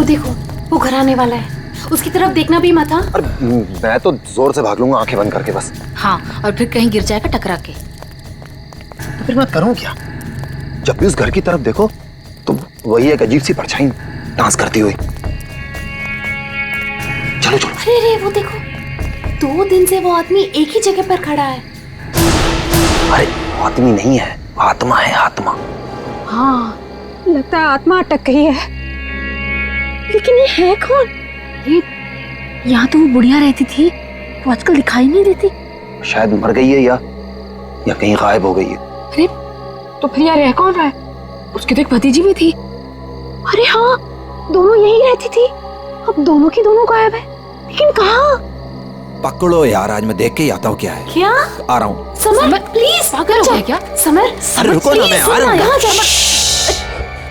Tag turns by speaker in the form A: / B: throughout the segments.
A: देखो, वो घर आने वाला है। उसकी तरफ देखना भी मत। हाँ,
B: मैं तो जोर से भाग लूंगा आंखें बंद करके बस।
A: हाँ, और फिर कहीं गिर जाएगा टकरा के।
B: तो फिर मैं करूं क्या? जब भी उस घर की तरफ देखो तो वही एक अजीब सी परछाई डांस करती हुई। चलो चलो।
A: अरे वो देखो, 2 दिन से वो आदमी एक ही जगह पर खड़ा है।
B: अरे आदमी नहीं है, आत्मा है, आत्मा।
C: हाँ, लगता है आत्मा अटक गई है। लेकिन ये है कौन?
A: ये यहाँ तो वो बुढ़िया रहती थी, वो आजकल दिखाई नहीं देती।
B: शायद मर गई है या कहीं गायब हो गई है।
C: अरे तो फिर यार यह कौन रहा है? उसकी तो एक भतीजी भी थी। अरे हाँ, दोनों यही रहती थी। अब दोनों की दोनों गायब है, लेकिन कहाँ?
D: पकड़ो यार, आज मैं देख के ही आता हूँ क्या है।
A: क्या?
D: आ रहा हूँ।
A: समर प्लीज,
C: पागल हो गया क्या?
A: समर,
D: अरे रुको ना, मैं आ रहा हूँ।
A: यहाँ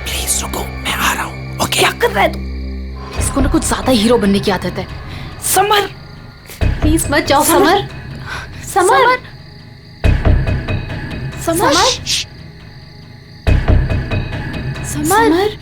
D: प्लीज रुको, मैं आ रहा हूँ। ओके।
A: क्या कर रहा है तू? इसको ना कुछ ज्यादा हीरो बनने की आदत है। समर प्लीज मत जाओ। Summer, summer, summer, summer.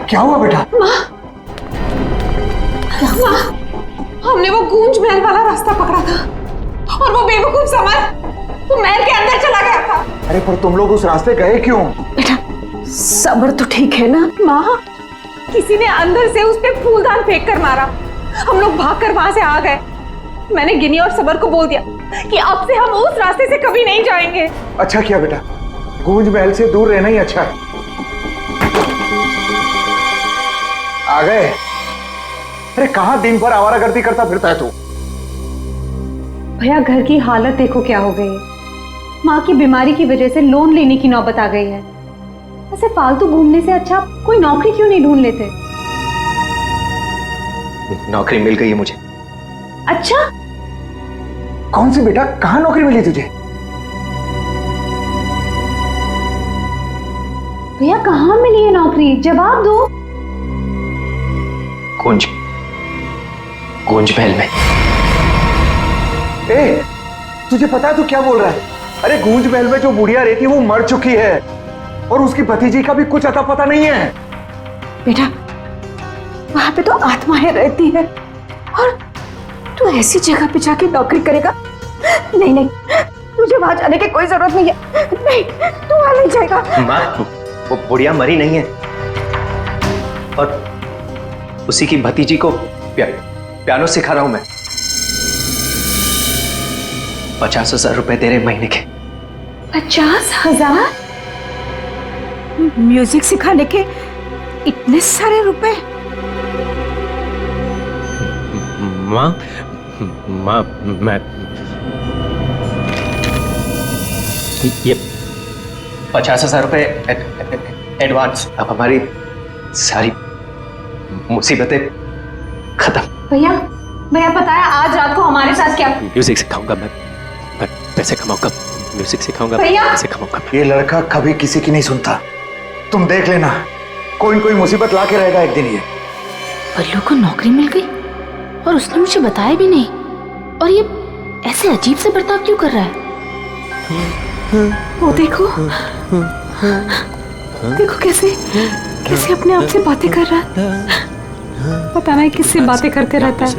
B: क्या हुआ बेटा?
C: हमने वो गूंज महल वाला रास्ता पकड़ा था और वो बेवकूफ समर वो महल के अंदर चला गया था।
B: अरे पर तुम लोग उस रास्ते गए क्यों?
C: बेटा सबर तो ठीक है ना? माँ, किसी ने अंदर से उस पे फूलदान फेंक कर मारा। हम लोग भागकर वहां से आ गए। मैंने गिनी और सबर को बोल दिया कि अब से हम उस रास्ते से कभी नहीं जाएंगे।
E: अच्छा किया बेटा, गूंज महल से दूर रहना ही अच्छा है। आ गए? अरे कहाँ दिन भर आवारागर्दी करता फिरता है तू?
C: भैया घर की हालत देखो क्या हो गई है। माँ की बीमारी की वजह से लोन लेने की नौबत आ गई है। ऐसे फालतू घूमने से अच्छा कोई नौकरी क्यों नहीं ढूंढ लेते?
B: नौकरी मिल गई है मुझे।
C: अच्छा?
E: कौन सी बेटा, कहाँ नौकरी मिली तुझे?
C: भैया कहाँ मिली है नौकरी? जवाब दो।
B: गूंज महल में।
E: ए, तुझे पता है तू क्या बोल रहा है? अरे गूंज महल में जो बुढ़िया रहती है वो मर चुकी है और उसकी भतीजी का भी कुछ अता पता नहीं है।
C: बेटा वहां पे तो आत्माएं रहती है और तू ऐसी जगह पे जाके नौकरी करेगा? नहीं नहीं, तुझे वहां जाने की कोई जरूरत नहीं है। नहीं, तू वहां नहीं जाएगा।
F: माँ, वो बुढ़िया मरी नहीं है और उसी की भतीजी को पियानो सिखा रहा हूं मैं। 50,000 रुपए दे रहे महीने के।
C: 50,000? म्यूजिक सिखाने के इतने सारे रुपए?
F: माँ, मैं ये 50,000 रुपए एडवांस। अब हमारी सारी मुसीबतें खत्म।
C: भैया पता है आज रात को हमारे साथ क्या?
F: म्यूजिक सिखाऊंगा मैं पैसे कमाऊंगा। म्यूजिक सिखाऊंगा, पैसे कमाऊंगा।
E: ये लड़का कभी किसी की नहीं सुनता, तुम देख लेना, कोई न कोई मुसीबत ला के रहेगा एक दिन ये।
A: बल्लू को नौकरी मिल गई और उसने मुझे बताया भी नहीं। और ये ऐसे अजीब से बर्ताव क्यों कर रहा है?
C: वो देखो देखो कैसे अपने आप से बातें कर रहा है। पता नहीं किससे बातें करते रहता है।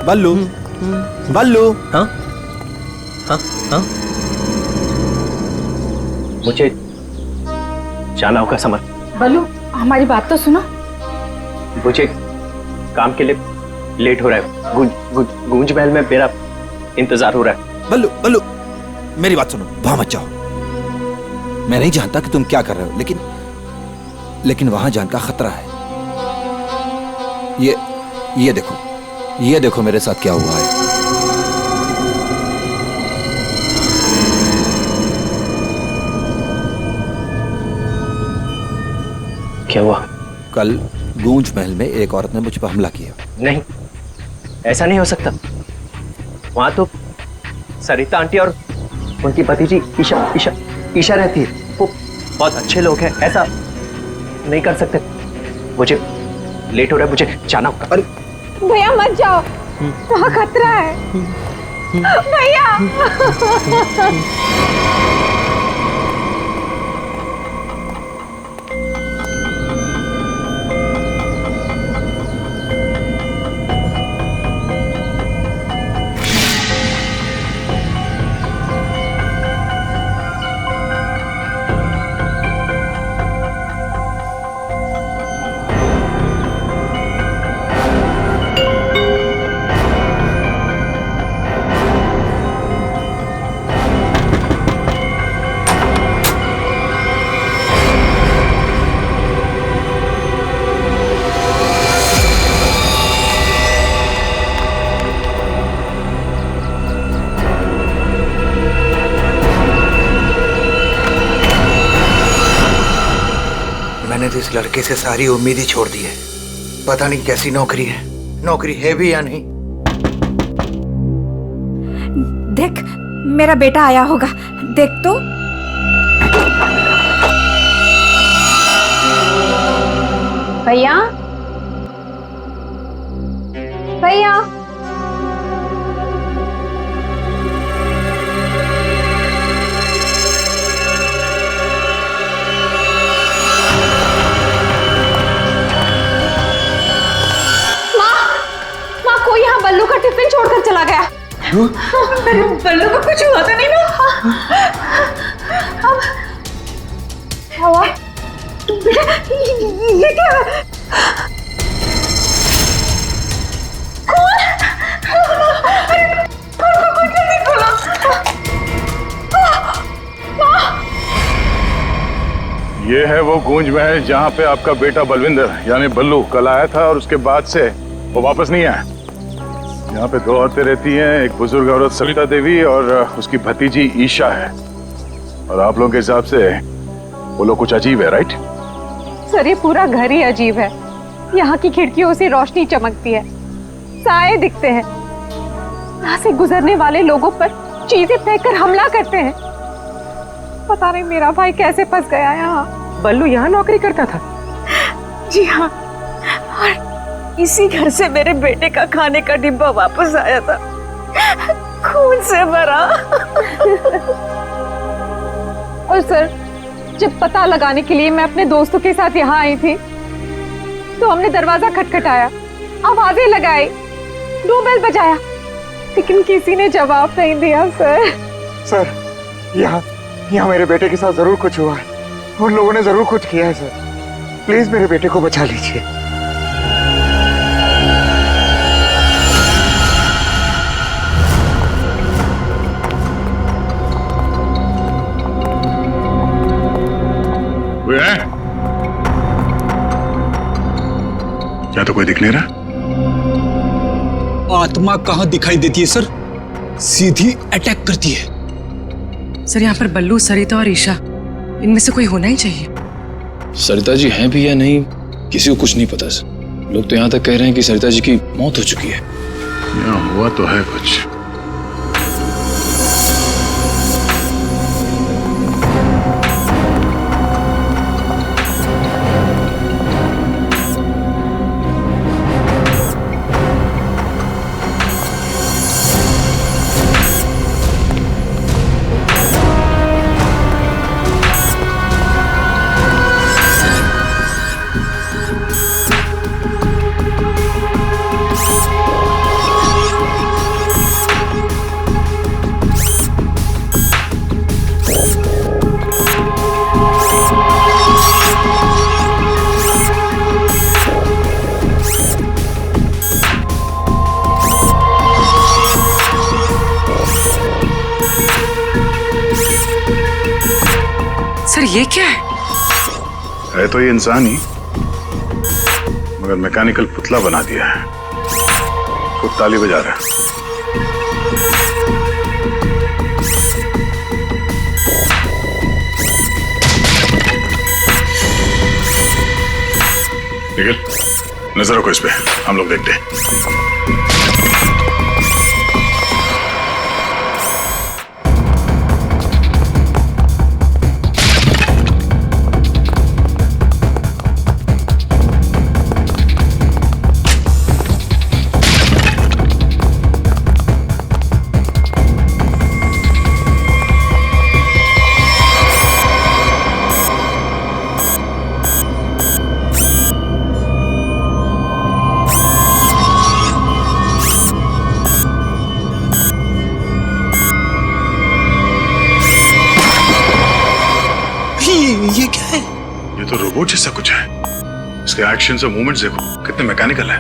D: बल्लू, बल्लू।
F: हाँ हाँ हाँ, मुझे जाना होगा समर।
C: बल्लू हमारी बात तो सुनो।
F: मुझे काम के लिए लेट हो रहा है। गूंज महल में मेरा इंतजार हो रहा है।
D: बल्लू, बल्लू मेरी बात सुनो, वहां मत जाओ। मैं नहीं जानता कि तुम क्या कर रहे हो, लेकिन वहां जान का खतरा है। ये देखो मेरे साथ क्या हुआ है।
F: क्या हुआ?
D: कल गूंज महल में एक औरत ने मुझ पर हमला किया।
F: नहीं, ऐसा नहीं हो सकता। वहां तो सरिता आंटी और उनकी भतीजी ईशा रहती है। वो बहुत अच्छे लोग हैं, ऐसा नहीं कर सकते। मुझे लेट हो रहा है, मुझे जाना होगा।
B: अरे
C: भैया मत जाओ, वहाँ खतरा है भैया।
G: मैंने तो इस लड़के से सारी उम्मीद ही छोड़ दी है। पता नहीं कैसी नौकरी है भी या नहीं।
H: देख, मेरा बेटा आया होगा, देख तो।
C: भैया भैया कोई यहाँ बल्लू का टिफिन छोड़कर चला गया। मेरे बल्लू को कुछ हुआ तो नहीं ना? अब क्या हुआ? ये क्या? कौन? अरे कौन जल्दी खोलो।
I: ये है वो गूंज महल जहाँ पे आपका बेटा बलविंदर यानी बल्लू कल आया था और उसके बाद से वो वापस नहीं आया। यहाँ पे दो औरतें रहती हैं, एक बुजुर्ग औरत सरिता देवी और उसकी भतीजी ईशा है। और आप लोगों के हिसाब से वो लोग कुछ अजीब है, राइट?
C: सर ये पूरा घर ही अजीब है। यहाँ की खिड़कियों से रोशनी चमकती है, साए दिखते हैं, यहाँ से गुजरने वाले लोगों पर चीजें फेंककर हमला करते हैं। पता नहीं मेरा भाई कैसे फंस गया यहाँ।
F: बल्लू यहाँ नौकरी करता था?
H: जी हाँ, और इसी घर से मेरे बेटे का खाने का डिब्बा वापस आया था, खून से भरा।
C: और सर जब पता लगाने के लिए मैं अपने दोस्तों के साथ यहाँ आई थी तो हमने दरवाजा खटखटाया, आवाजें लगाई, डोरबेल बजाया, लेकिन किसी ने जवाब नहीं दिया।
E: सर यहाँ मेरे बेटे के साथ जरूर कुछ हुआ है, उन लोगों ने जरूर कुछ किया है। सर प्लीज मेरे बेटे को बचा लीजिए।
I: क्या तो कोई दिख नहीं रहा?
J: आत्मा कहाँ दिखाई देती है सर, सीधी अटैक करती है।
K: सर यहाँ पर बल्लू, सरिता और ईशा, इनमें से कोई होना ही चाहिए।
J: सरिता जी हैं भी या नहीं किसी को कुछ नहीं पता सर। लोग तो यहाँ तक कह रहे हैं कि सरिता जी की मौत हो चुकी है।
I: यहाँ हुआ तो है कुछ।
K: सर ये क्या
I: है तो ये इंसान ही, मगर मैकेनिकल पुतला बना दिया है। खुद ताली बजा रहा है। निखिल नजर रखो इस पे, हम लोग देखते हैं। रोबोट जैसा कुछ है। इसके एक्शंस और मूवमेंट्स देखो कितने मैकेनिकल है।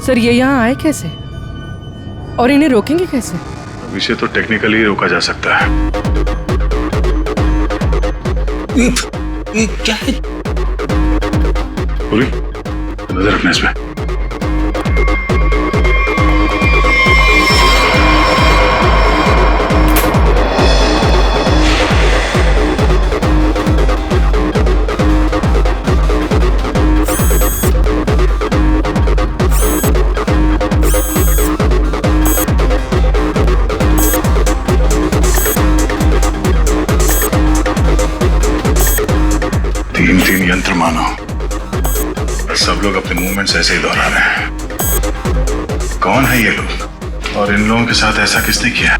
K: सर ये यहाँ आए कैसे और इन्हें रोकेंगे कैसे?
I: अभी से तो टेक्निकली रोका जा सकता है।
D: ये क्या है?
I: पूरी नजर रखना इसमें। तीन यंत्र मानो, सब लोग अपने मूवमेंट्स ऐसे ही दोहरा रहे हैं। कौन है ये लोग और इन लोगों के साथ ऐसा किसने किया?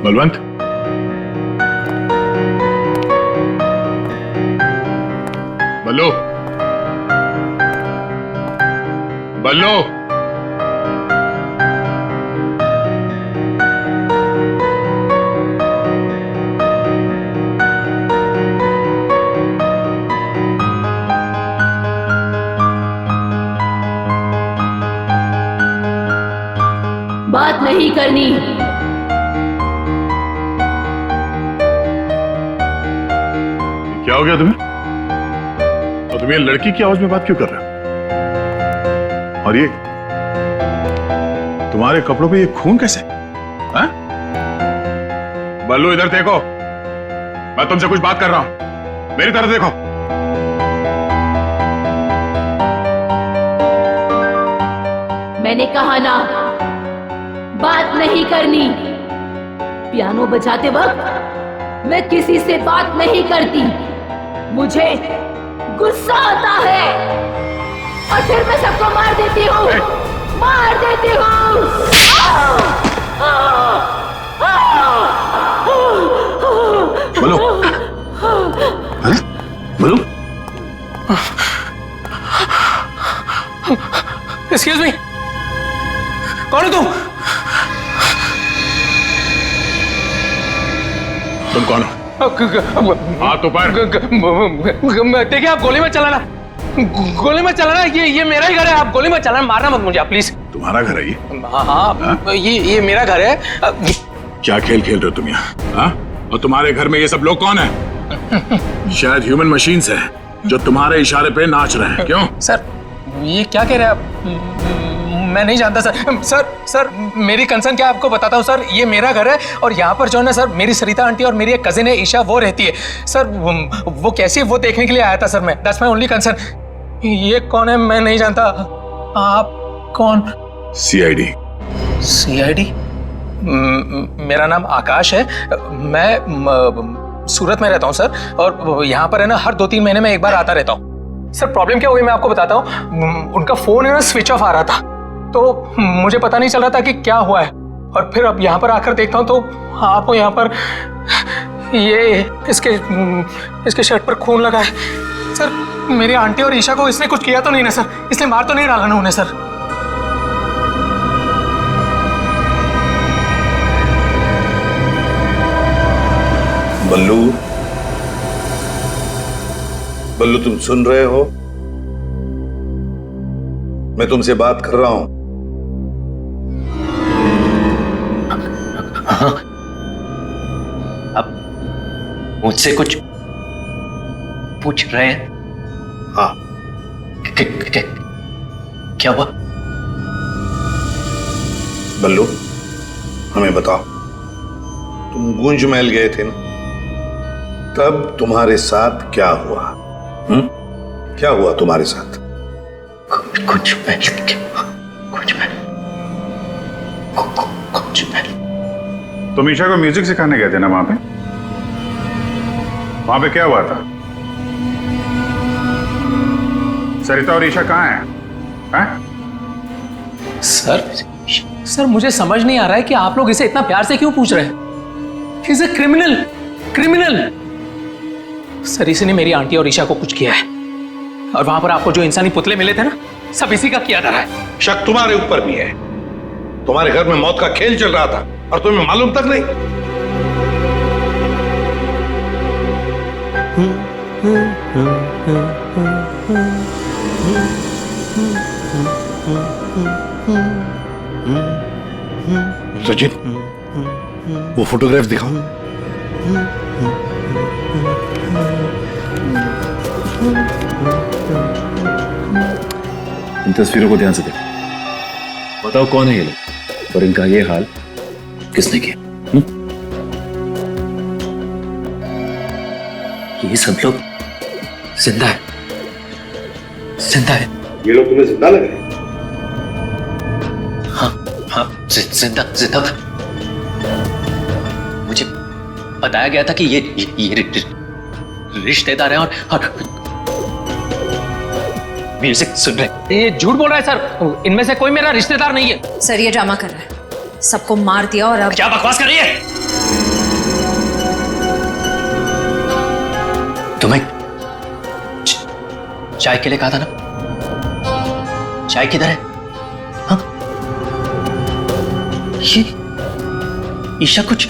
I: बलवंत, बल्लू, बल्लू,
A: बात नहीं करनी।
I: क्या हो गया तुम्हें? और तुम ये लड़की की आवाज में बात क्यों कर रहे हो? और ये तुम्हारे कपड़ों पे ये खून कैसे? हाँ? बल्लू इधर देखो, मैं तुमसे कुछ बात कर रहा हूं, मेरी तरफ देखो।
A: मैंने कहा ना, बात नहीं करनी। पियानो बजाते वक्त मैं किसी से बात नहीं करती, मुझे गुस्सा आता है और फिर मैं सबको मार देती हूँ, मार देती हूँ।
I: बोलो, बोलो।
F: एक्सक्यूज मी, कौन हो तुम?
I: तुम कौन हो? हाथ ऊपर।
F: देखिए आप गोली मत चलाना, गोली मत चलाना। ये मेरा ही घर है, आप गोली मत चलाना, मारना मत मुझे आप प्लीज।
I: तुम्हारा घर है ये?
F: हाँ, ये मेरा घर है।
I: क्या खेल खेल रहे हो तुम यहाँ? हाँ? और तुम्हारे घर में ये सब लोग कौन है? शायद ह्यूमन मशीन्स है जो तुम्हारे इशारे पे नाच रहे हैं। क्यों?
F: सर ये क्या कह रहे हैं आप? मैं नहीं जानता सर। मेरी कंसर्न क्या आपको बताता हूँ सर। ये मेरा घर है और यहाँ पर जो है ना सर, मेरी सरिता आंटी और मेरी एक कजिन है ईशा, वो रहती है सर। वो कैसी है वो देखने के लिए आया था सर मैं। That's my only concern. ये कौन है मैं नहीं जानता। आप कौन?
I: सीआईडी।
F: सीआईडी? मेरा नाम आकाश है, मैं सूरत में रहता हूँ सर, और यहाँ पर है ना हर 2-3 महीने में एक बार आता रहता हूँ। सर प्रॉब्लम क्या हुई मैं आपको बताता हूँ। उनका फोन है ना स्विच ऑफ आ रहा था, तो मुझे पता नहीं चल रहा था कि क्या हुआ है, और फिर अब यहाँ पर आकर देखता हूँ तो आपको यहाँ पर ये इसके शर्ट पर खून लगा है। सर मेरी आंटी और ईशा को इसने कुछ किया तो नहीं ना सर? इसने मार तो नहीं डाला ना उन्हें सर?
L: बल्लू, तुम सुन रहे हो? मैं तुमसे बात कर रहा हूं।
F: हाँ, अब मुझसे कुछ पूछ रहे हैं?
L: हाँ।
F: क्या हुआ?
L: बल्लू, हमें बताओ, तुम गूंज महल गए थे ना, तब तुम्हारे साथ क्या हुआ? क्या हुआ तुम्हारे साथ?
F: कुछ
I: तुम ईशा को म्यूजिक सिखाने गए थे ना वहां पे? वहां पे क्या हुआ था? सरिता और ईशा कहाँ हैं?
F: सर
M: सर मुझे समझ नहीं आ रहा है कि आप लोग इसे इतना प्यार से क्यों पूछ रहे हैं। He's a criminal, criminal। Sir इसी ने मेरी आंटी और ईशा को कुछ किया है, और वहां पर आपको जो इंसानी पुतले मिले थे ना, सब इसी का किया धरा है।
L: शक तुम्हारे ऊपर भी है। तुम्हारे घर में मौत का खेल चल रहा था और तुम्हें मालूम तक नहीं। सचिन, वो फोटोग्राफ दिखाओ।
J: इन तस्वीरों को ध्यान से देखो, बताओ कौन है ये लोग और इनका ये हाल किसने किया?
F: ये सब लोग जिंदा है, जिंदा है।
L: ये लोग तुम्हें जिंदा लग रहे हैं?
F: हाँ हाँ, जिंदा जिंदा। मुझे बताया गया था कि ये रिश्तेदार हैं और म्यूजिक सुन रहे।
M: ये झूठ बोल रहा है सर, इनमें से कोई मेरा रिश्तेदार नहीं है।
H: सर ये ड्रामा कर रहा है, सबको मार दिया और अब
F: क्या बकवास कर रही है? तुम्हें चाय के लिए कहा था ना, चाय किधर है? हाँ? ये ईशा कुछ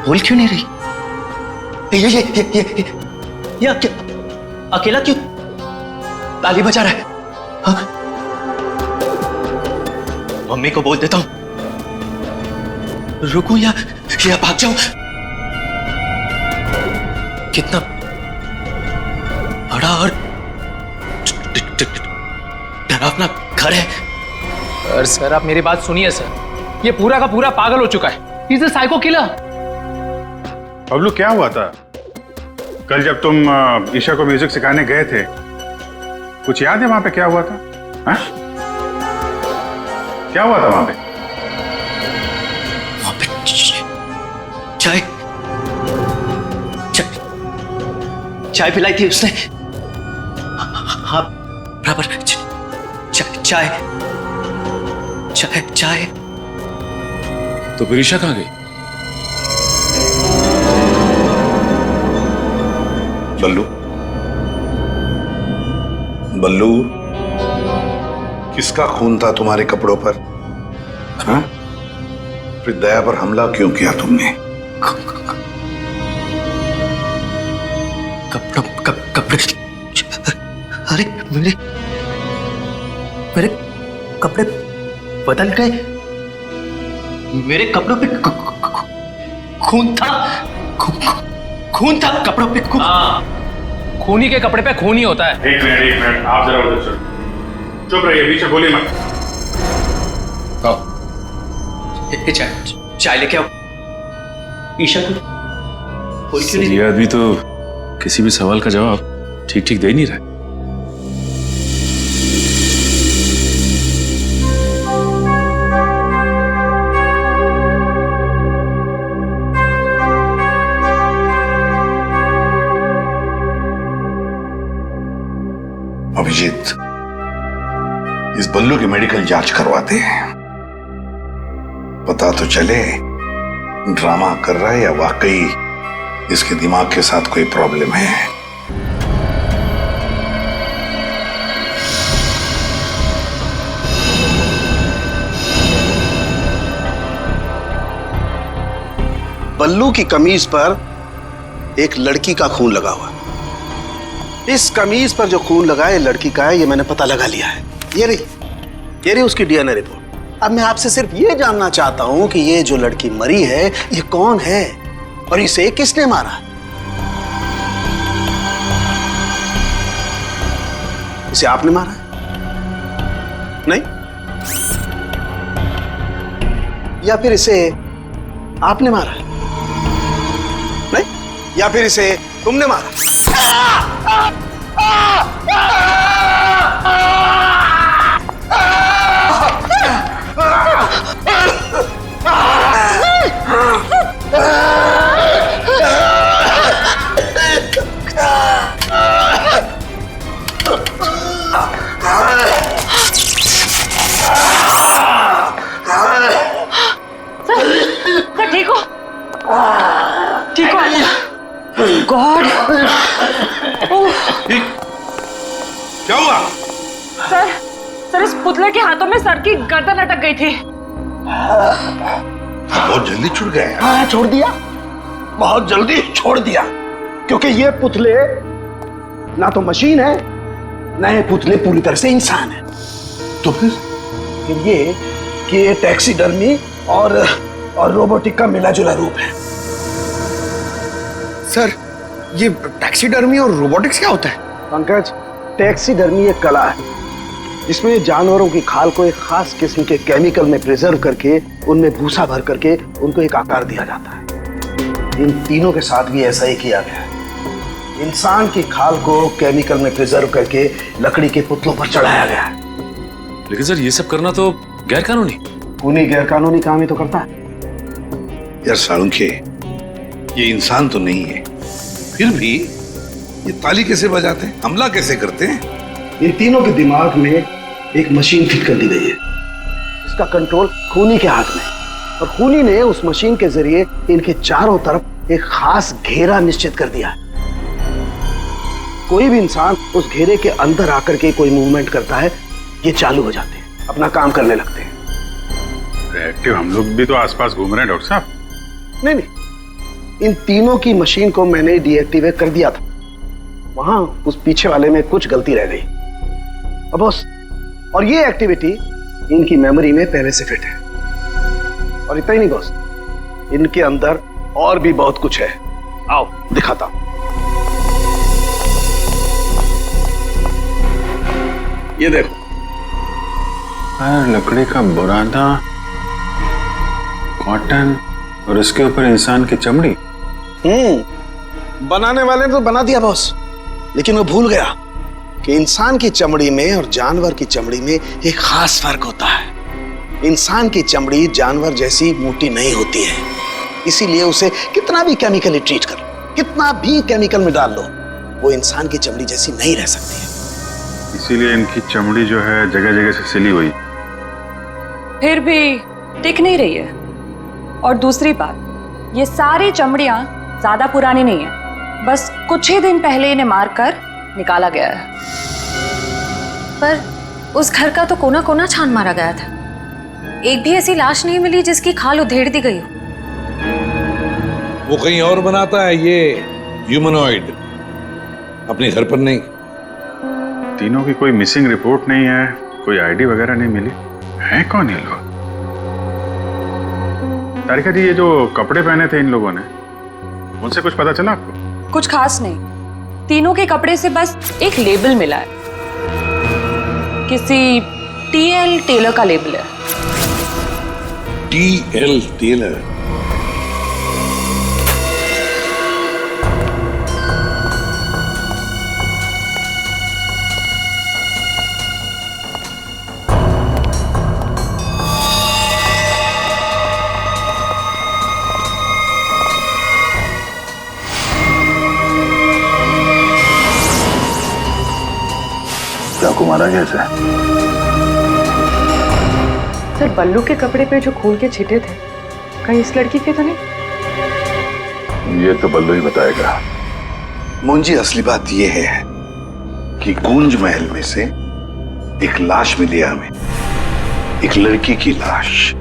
F: बोल क्यों नहीं रही? ये अकेला क्यों ताली बजा रहा है? हाँ? मम्मी को बोल देता हूं, रुकूं या भाग जाऊं? कितना बड़ा और डरावना घर है।
M: सर आप मेरी बात सुनिए सर, ये पूरा का पूरा पागल हो चुका है। He's a psycho killer।
I: Bablu क्या हुआ था कल जब तुम ईशा को म्यूजिक सिखाने गए थे? कुछ याद है वहां पे क्या हुआ था? हा? क्या हुआ था वहां पे?
F: चाय चाय पिलाई थी उसने। हाँ बराबर। चाय चाय चाय।
J: तो फिर ईशा कहाँ गई?
L: बल्लू, बल्लू, किसका खून था तुम्हारे कपड़ों पर? हाँ? फिर दया पर हमला क्यों किया तुमने?
F: कपड़े। अरे मेरे कपड़े बदल गए। मेरे कपड़ों पे खून था। खून था कपड़ों पे।
M: खूनी के कपड़े पे खून ही होता है।
I: एक मिनट, आप जरा उधर चलो। चुप रहिए, पीछे बोलिए मत।
F: चाय लेके आओ। ईशा को
J: ये आदमी तो किसी भी सवाल का जवाब ठीक ठीक दे नहीं रहा।
L: अभिजीत, इस बल्लू की मेडिकल जांच करवाते हैं, पता तो चले ड्रामा कर रहा है या वाकई इसके दिमाग के साथ कोई प्रॉब्लम है।
N: बल्लू की कमीज पर एक लड़की का खून लगा हुआ। इस कमीज पर जो खून लगा है लड़की का है, ये मैंने पता लगा लिया है। ये रही उसकी डीएनए रिपोर्ट। अब मैं आपसे सिर्फ ये जानना चाहता हूं कि ये जो लड़की मरी है ये कौन है और इसे किसने मारा? इसे आपने मारा है? नहीं? या फिर इसे आपने मारा? नहीं? या फिर इसे तुमने मारा?
H: गॉड!
L: क्या हुआ?
H: सर इस पुतले के हाथों में सर की गर्दन अटक गई थी।
L: बहुत जल्दी छूट गए।
N: हाँ, छोड़ दिया, बहुत जल्दी छोड़ दिया, क्योंकि ये पुतले ना तो मशीन है, ना ये पुतले पूरी तरह से इंसान है।
L: तो फिर
N: ये कि ये टैक्सीडर्मी और रोबोटिक का मिला जुला रूप है।
G: सर, ये टैक्सीडर्मी और रोबोटिक्स क्या होता है?
N: पंकज, टैक्सीडर्मी एक कला है जिसमें जानवरों की खाल को एक खास किस्म के केमिकल में प्रिजर्व करके उनमें भूसा भर करके उनको एक आकार दिया जाता है। इन तीनों के साथ भी ऐसा ही किया गया है। इंसान की खाल को केमिकल में प्रिजर्व करके लकड़ी के पुतलों पर चढ़ाया गया है।
J: लेकिन सर, ये सब करना तो गैर कानूनी।
N: उन्हीं गैर कानूनी काम ही तो करता है।
L: यार सालुंखे, ये इंसान तो नहीं है, फिर भी ये ताली कैसे बजाते हैं, हमला कैसे करते हैं?
N: इन तीनों के दिमाग में एक मशीन फिट कर दी गई है। इसका कंट्रोल खूनी के हाथ में, और खूनी ने उस मशीन के जरिए इनके चारों तरफ एक खास घेरा निश्चित कर दिया है। कोई भी इंसान उस घेरे के अंदर आकर के कोई मूवमेंट करता है, ये चालू हो जाते हैं, अपना काम करने लगते हैं।
I: एक्टिव हम लोग भी तो आसपास घूम रहे हैं डॉक्टर साहब।
N: नहीं, इन तीनों की मशीन को मैंने डीएक्टिवेट कर दिया था। वहां उस पीछे वाले में कुछ गलती रह गई। अब बॉस, और ये एक्टिविटी इनकी मेमोरी में पहले से फिट है। और इतना ही नहीं बॉस, इनके अंदर और भी बहुत कुछ है। आओ दिखाता हूं। ये देखो,
I: लकड़ी का बुरादा, कॉटन और उसके ऊपर इंसान की चमड़ी।
N: बनाने वाले ने तो बना दिया बॉस, लेकिन वो भूल गया कि इंसान की चमड़ी में और जानवर की चमड़ी में एक खास फर्क होता है। इंसान की चमड़ी जानवर जैसी मोटी नहीं होती है, इसीलिए उसे कितना भी केमिकली ट्रीट कर लो, कितना भी केमिकल में डाल लो, वो इंसान की चमड़ी जैसी नहीं रह सकती है।
I: इसीलिए इनकी चमड़ी जो है जगह जगह से सिली हुई।
H: फिर भी टिक नहीं रही है। और दूसरी बात, ये सारी चमड़ियां ज्यादा पुरानी नहीं है, बस कुछ ही दिन पहले इन्हें मारकर निकाला गया है।
O: पर उस घर का तो कोना कोना छान मारा गया था, एक भी ऐसी लाश नहीं मिली जिसकी खाल उधेड़ दी गई हो।
P: वो कहीं और बनाता है ये ह्यूमनॉइड, अपने घर पर नहीं।
I: तीनों की कोई मिसिंग रिपोर्ट नहीं है, कोई आईडी वगैरह नहीं मिली। है कौन ये लोग? तारिका जी, ये जो कपड़े पहने थे इन लोगों ने, उनसे कुछ पता चला आपको?
H: कुछ खास नहीं, तीनों के कपड़े से बस एक लेबल मिला है, किसी टीएल टेलर का लेबल है।
P: TL Taylor?
B: चाकू मारा कैसे?
K: सर, बल्लू के कपड़े पे जो खून के छींटे थे, कहीं इस लड़की के तो नहीं?
L: ये तो बल्लू ही बताएगा। मुंजी, असली बात ये है कि गूंज महल में से एक लाश मिली है हमें, एक लड़की की लाश।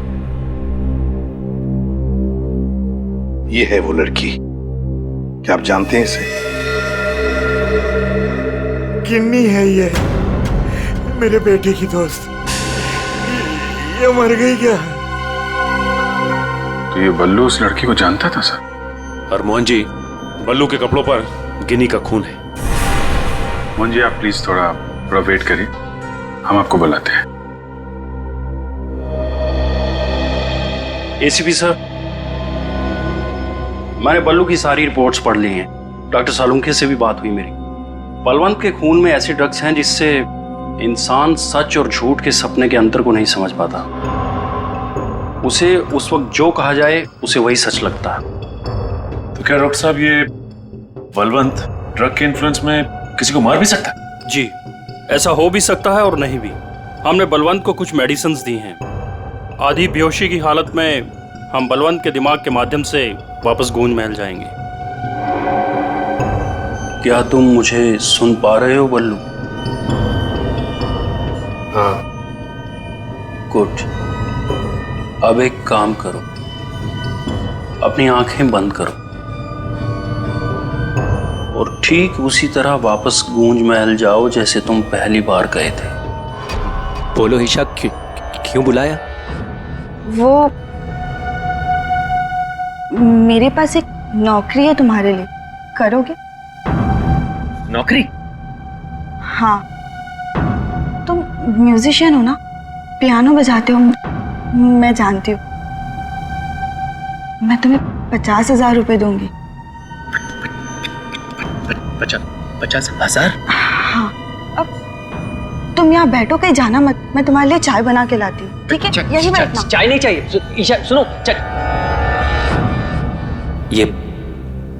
L: ये है वो लड़की। क्या आप जानते हैं इसे?
E: किन्नी है ये, मेरे बेटे की दोस्त। ये मर गई क्या?
I: तो ये बल्लू उस लड़की को जानता था सर?
J: और मोहन जी, बल्लू के कपड़ों पर गिनी का खून है।
I: मोहन जी, आप प्लीज थोड़ा वेट करिए, हम आपको बुलाते हैं।
Q: एसीपी सर, मैंने बल्लू की सारी रिपोर्ट्स पढ़ ली हैं। डॉक्टर सालुंखे से भी बात हुई मेरी। बलवंत के खून में ऐसे ड्रग्स हैं जिससे इंसान सच और झूठ के सपने के अंतर को नहीं समझ पाता। उसे उस वक्त जो कहा जाए उसे वही सच लगता है।
J: तो क्या डॉक्टर साहब, ये बलवंत ड्रग के इन्फ्लुएंस में किसी को मार भी सकता है?
R: जी, ऐसा हो भी सकता है और नहीं भी। हमने बलवंत को कुछ मेडिसिन्स दी हैं। आधी बेहोशी की हालत में हम बलवंत के दिमाग के माध्यम से वापस गूंज महल जाएंगे।
Q: क्या तुम मुझे सुन पा रहे हो बल्लू?
N: हाँ।
Q: गुड। अब एक काम करो, अपनी आंखें बंद करो और ठीक उसी तरह वापस गूंज महल जाओ जैसे तुम पहली बार गए थे।
F: बोलो ईशा, क्यों बुलाया?
S: वो मेरे पास एक नौकरी है तुम्हारे लिए, करोगे?
F: नौकरी?
S: हाँ, तुम म्यूजिशियन हो ना, पियानो बजाते हो, मैं जानती हूँ। मैं तुम्हें 50,000 रुपए दूंगी।
F: 50,000?
S: हाँ, अब तुम यहाँ बैठो, कहीं जाना मत, मैं तुम्हारे लिए चाय बना के लाती हूँ, ठीक है? यही बैठना।
M: चाय नहीं चाहिए ईशा, सुनो। ये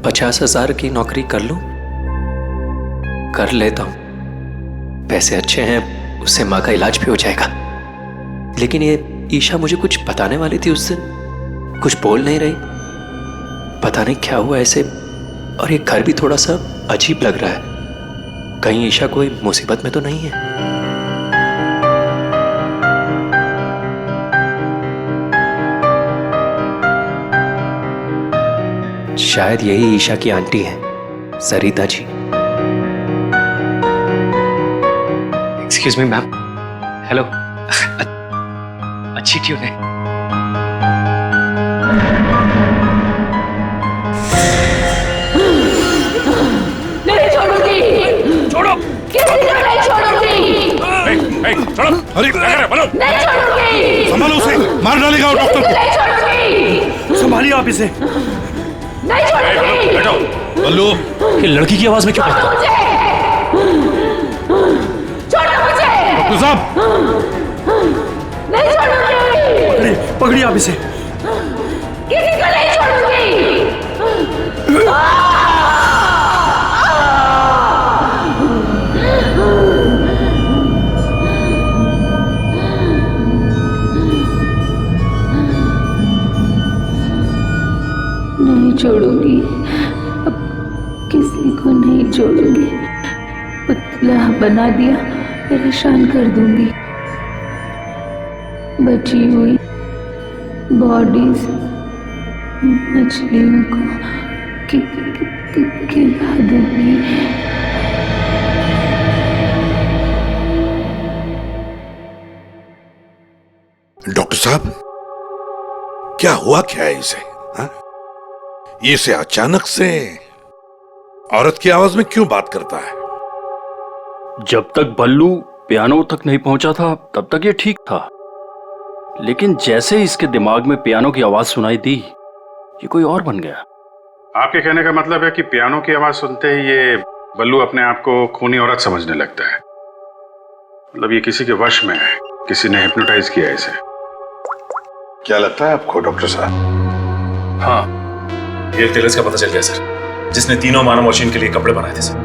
M: 50,000 की नौकरी कर लूं? कर लेता हूं, पैसे अच्छे हैं, उससे माँ का इलाज भी हो जाएगा। लेकिन ये ईशा मुझे कुछ बताने वाली थी उस दिन, कुछ बोल नहीं रही, पता नहीं क्या हुआ ऐसे। और ये घर भी थोड़ा सा अजीब लग रहा है, कहीं ईशा कोई मुसीबत में तो नहीं है? शायद यही ईशा की आंटी है, Sarita ji. Excuse me ma'am. Hello. अच्छी ट्यून है।
A: नहीं छोड़ूंगी।
I: छोड़ो।
A: किसी को नहीं छोड़ूंगी।
I: छोड़ो। अरे क्या कर रहे हो? बोलो।
A: नहीं छोड़ूंगी।
I: संभालो उसे, मार डालेगा वो डॉक्टर को।
A: नहीं छोड़ूंगी।
I: संभालिए आप इसे।
A: नहीं छोड़ूंगी।
I: बैठो। बल्लू,
M: ये लड़की की आवाज में क्यों
A: छोड़ो मुझे। छोड़ो मुझे।
I: डॉक्टर साहब।
A: नहीं छोड़ूंगी।
I: पकड़िए आप इसे।
A: किसी को नहीं छोड़ूंगी। नहीं छोड़ूंगी, अब किसी को नहीं छोड़ूंगी। पुतला बना दिया, परेशान कर दूंगी। बची हुई बॉडीज मछलियों को खिला दूंगी।
L: डॉक्टर साहब, क्या हुआ क्या है इसे? हाँ? ये से अचानक से औरत की आवाज में क्यों बात करता है?
R: जब तक बल्लू पियानो तक नहीं पहुंचा था तब तक ये ठीक था, लेकिन जैसे ही इसके दिमाग में पियानो की आवाज सुनाई दी, ये कोई और बन गया।
I: आपके कहने का मतलब है कि पियानो की आवाज सुनते ही ये बल्लू अपने आप को खूनी औरत समझने लगता है। मतलब ये किसी के वश में है, किसी ने हिप्नोटाइज किया है इसे।
L: क्या लगता है आपको डॉक्टर साहब?
J: हाँ, ये टेलर्स का पता चल गया सर, जिसने तीनों मानव मशीन के लिए कपड़े बनाए थे सर।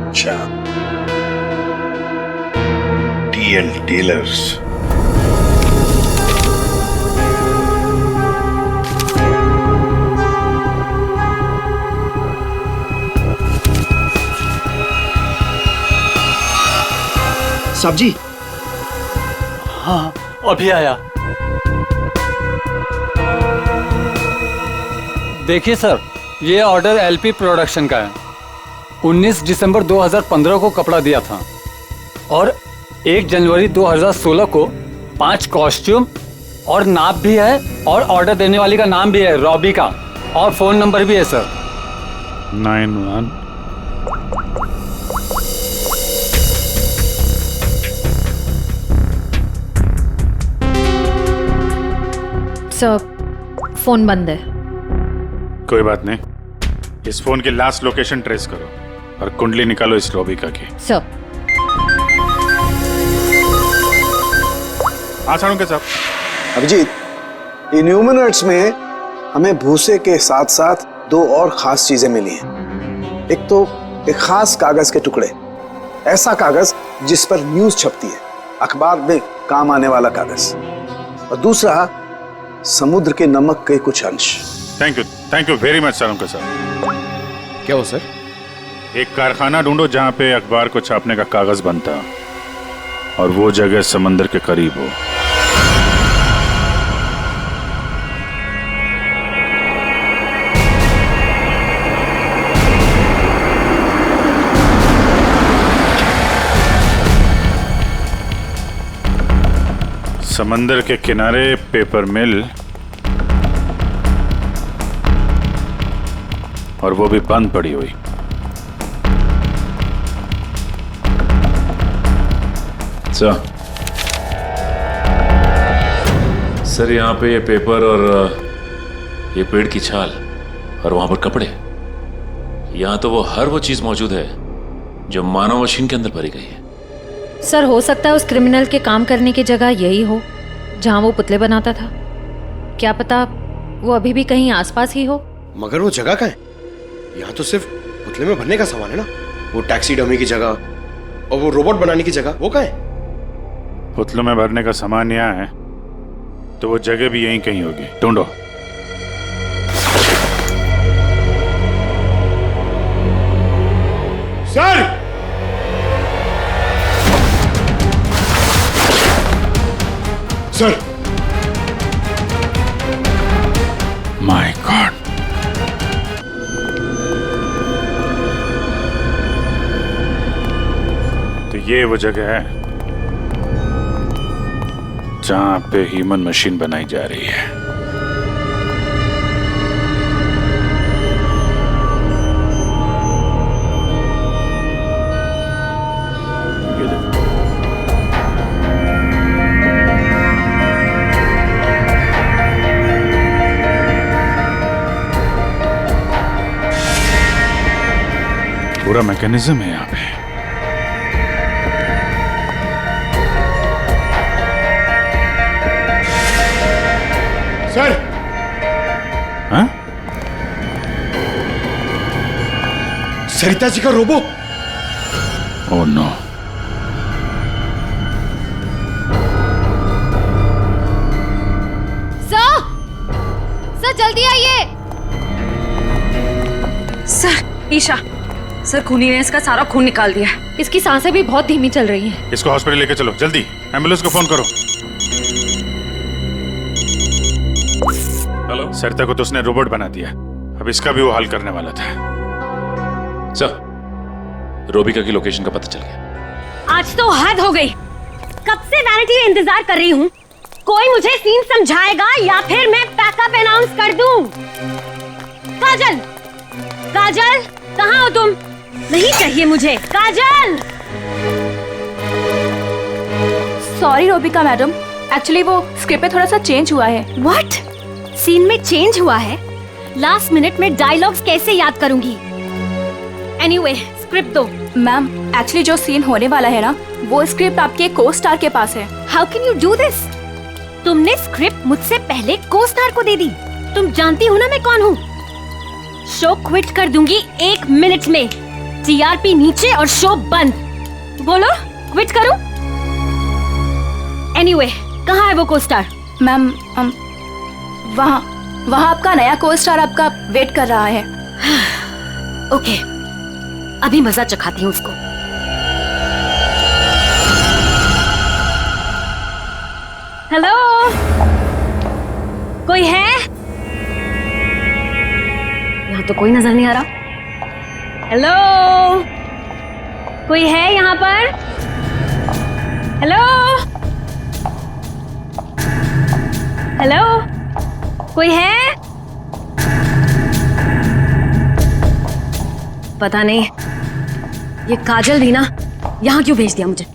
L: अच्छा, टीएल टेलर्स।
F: सब्जी?
R: हाँ, अभी आया।
T: देखिए सर, ये ऑर्डर एलपी प्रोडक्शन का है। 19 दिसंबर 2015 को कपड़ा दिया था और 1 जनवरी 2016 को 5 कॉस्ट्यूम और नाप भी है, और ऑर्डर देने वाली का नाम भी है, रॉबी का, और फोन नंबर भी है सर।
I: 91
O: सर, फोन बंद है।
I: कोई बात नहीं, इस फोन की लास्ट लोकेशन ट्रेस करो और कुंडली निकालो इस रॉबिका की।
O: सर।
I: हाँ सारुण के साहब।
N: अभिजीत, इन ह्यूमनॉइड्स में हमें भूसे के साथ साथ 2 और खास चीजें मिली हैं। एक तो एक खास कागज के टुकड़े, ऐसा कागज जिस पर न्यूज छपती है, अखबार में काम आने वाला कागज, और दूसरा समुद्र के नमक के कुछ अंश।
I: थैंक यू वेरी मच सारुण के साहब।
J: क्या हो सर?
I: एक कारखाना ढूंढो जहां पे अखबार को छापने का कागज बनता और वो जगह समंदर के करीब हो। समंदर के किनारे पेपर मिल, और वो भी बंद पड़ी हुई।
U: सर यहाँ पे ये पेपर और ये पेड़ की छाल और वहां पर कपड़े, यहाँ तो वो हर वो चीज मौजूद है जो मानव मशीन के अंदर भरी गई है।
O: सर हो सकता है उस क्रिमिनल के काम करने की जगह यही हो जहां वो पुतले बनाता था। क्या पता वो अभी भी कहीं आसपास ही हो।
V: मगर वो जगह कहाँ है? यहाँ तो सिर्फ पुतले में भरने का सामान है ना। वो टैक्सी डमी की जगह और वो रोबोट बनाने की जगह वो कहाँ है?
I: पुतलों में भरने का सामान यहाँ है तो वो जगह भी यहीं कहीं होगी। ढूंढो।
V: सर! सर!
I: माय गॉड, तो ये वो जगह है जहां पे ह्यूमन मशीन बनाई जा रही है। पूरा मैकेनिज्म है यहाँ पे।
V: सर!
I: हाँ?
V: सरिता जी का रोबो।
I: Oh no.
O: सर जल्दी आइए।
H: सर ईशा, सर खूनी ने इसका सारा खून निकाल दिया है।
O: इसकी सांसें भी बहुत धीमी चल रही हैं।
I: इसको हॉस्पिटल लेके चलो जल्दी। एम्बुलेंस को फोन करो। हेलो। सरिता को तो उसने रोबोट बना दिया, अब इसका भी वो हाल करने वाला था।
U: सर रोबिका की लोकेशन का पता चल गया।
W: आज तो हद हो गई। कब से वैनिटी में इंतजार कर रही हूँ। कोई मुझे सीन समझाएगा या फिर मैं पैकअप अनाउंस कर दूं। काजल, काजल कहाँ हो तुम? नहीं चाहिए मुझे काजल।
X: सॉरी रोबिका मैडम, एक्चुअली वो स्क्रिप्ट में थोड़ा सा चेंज हुआ है।
W: व्हाट? सीन में चेंज हुआ है? लास्ट मिनट में डायलॉग्स कैसे याद करूंगी? एनीवे, स्क्रिप्ट दो।
X: मैम एक्चुअली जो सीन होने वाला है ना, वो स्क्रिप्ट आपके को स्टार के पास है।
W: How can you do this? तुमने स्क्रिप्ट मुझसे पहले को स्टार को दे दी। तुम जानती हो ना मैं कौन हूँ। शो क्विट कर दूंगी 1 मिनट में। टीआरपी नीचे और शो बंद। बोलो क्विट करूं? एनीवे, कहाँ है वो को स्टार?
X: मैम वहाँ आपका नया को स्टार आपका वेट कर रहा है।
W: ओके, अभी मजा चखाती हूँ उसको। हेलो, कोई है? यहाँ तो कोई नजर नहीं आ रहा। हेलो, कोई है यहाँ पर? हेलो, हेलो, कोई है? पता नहीं ये काजल भी ना यहाँ क्यों भेज दिया मुझे।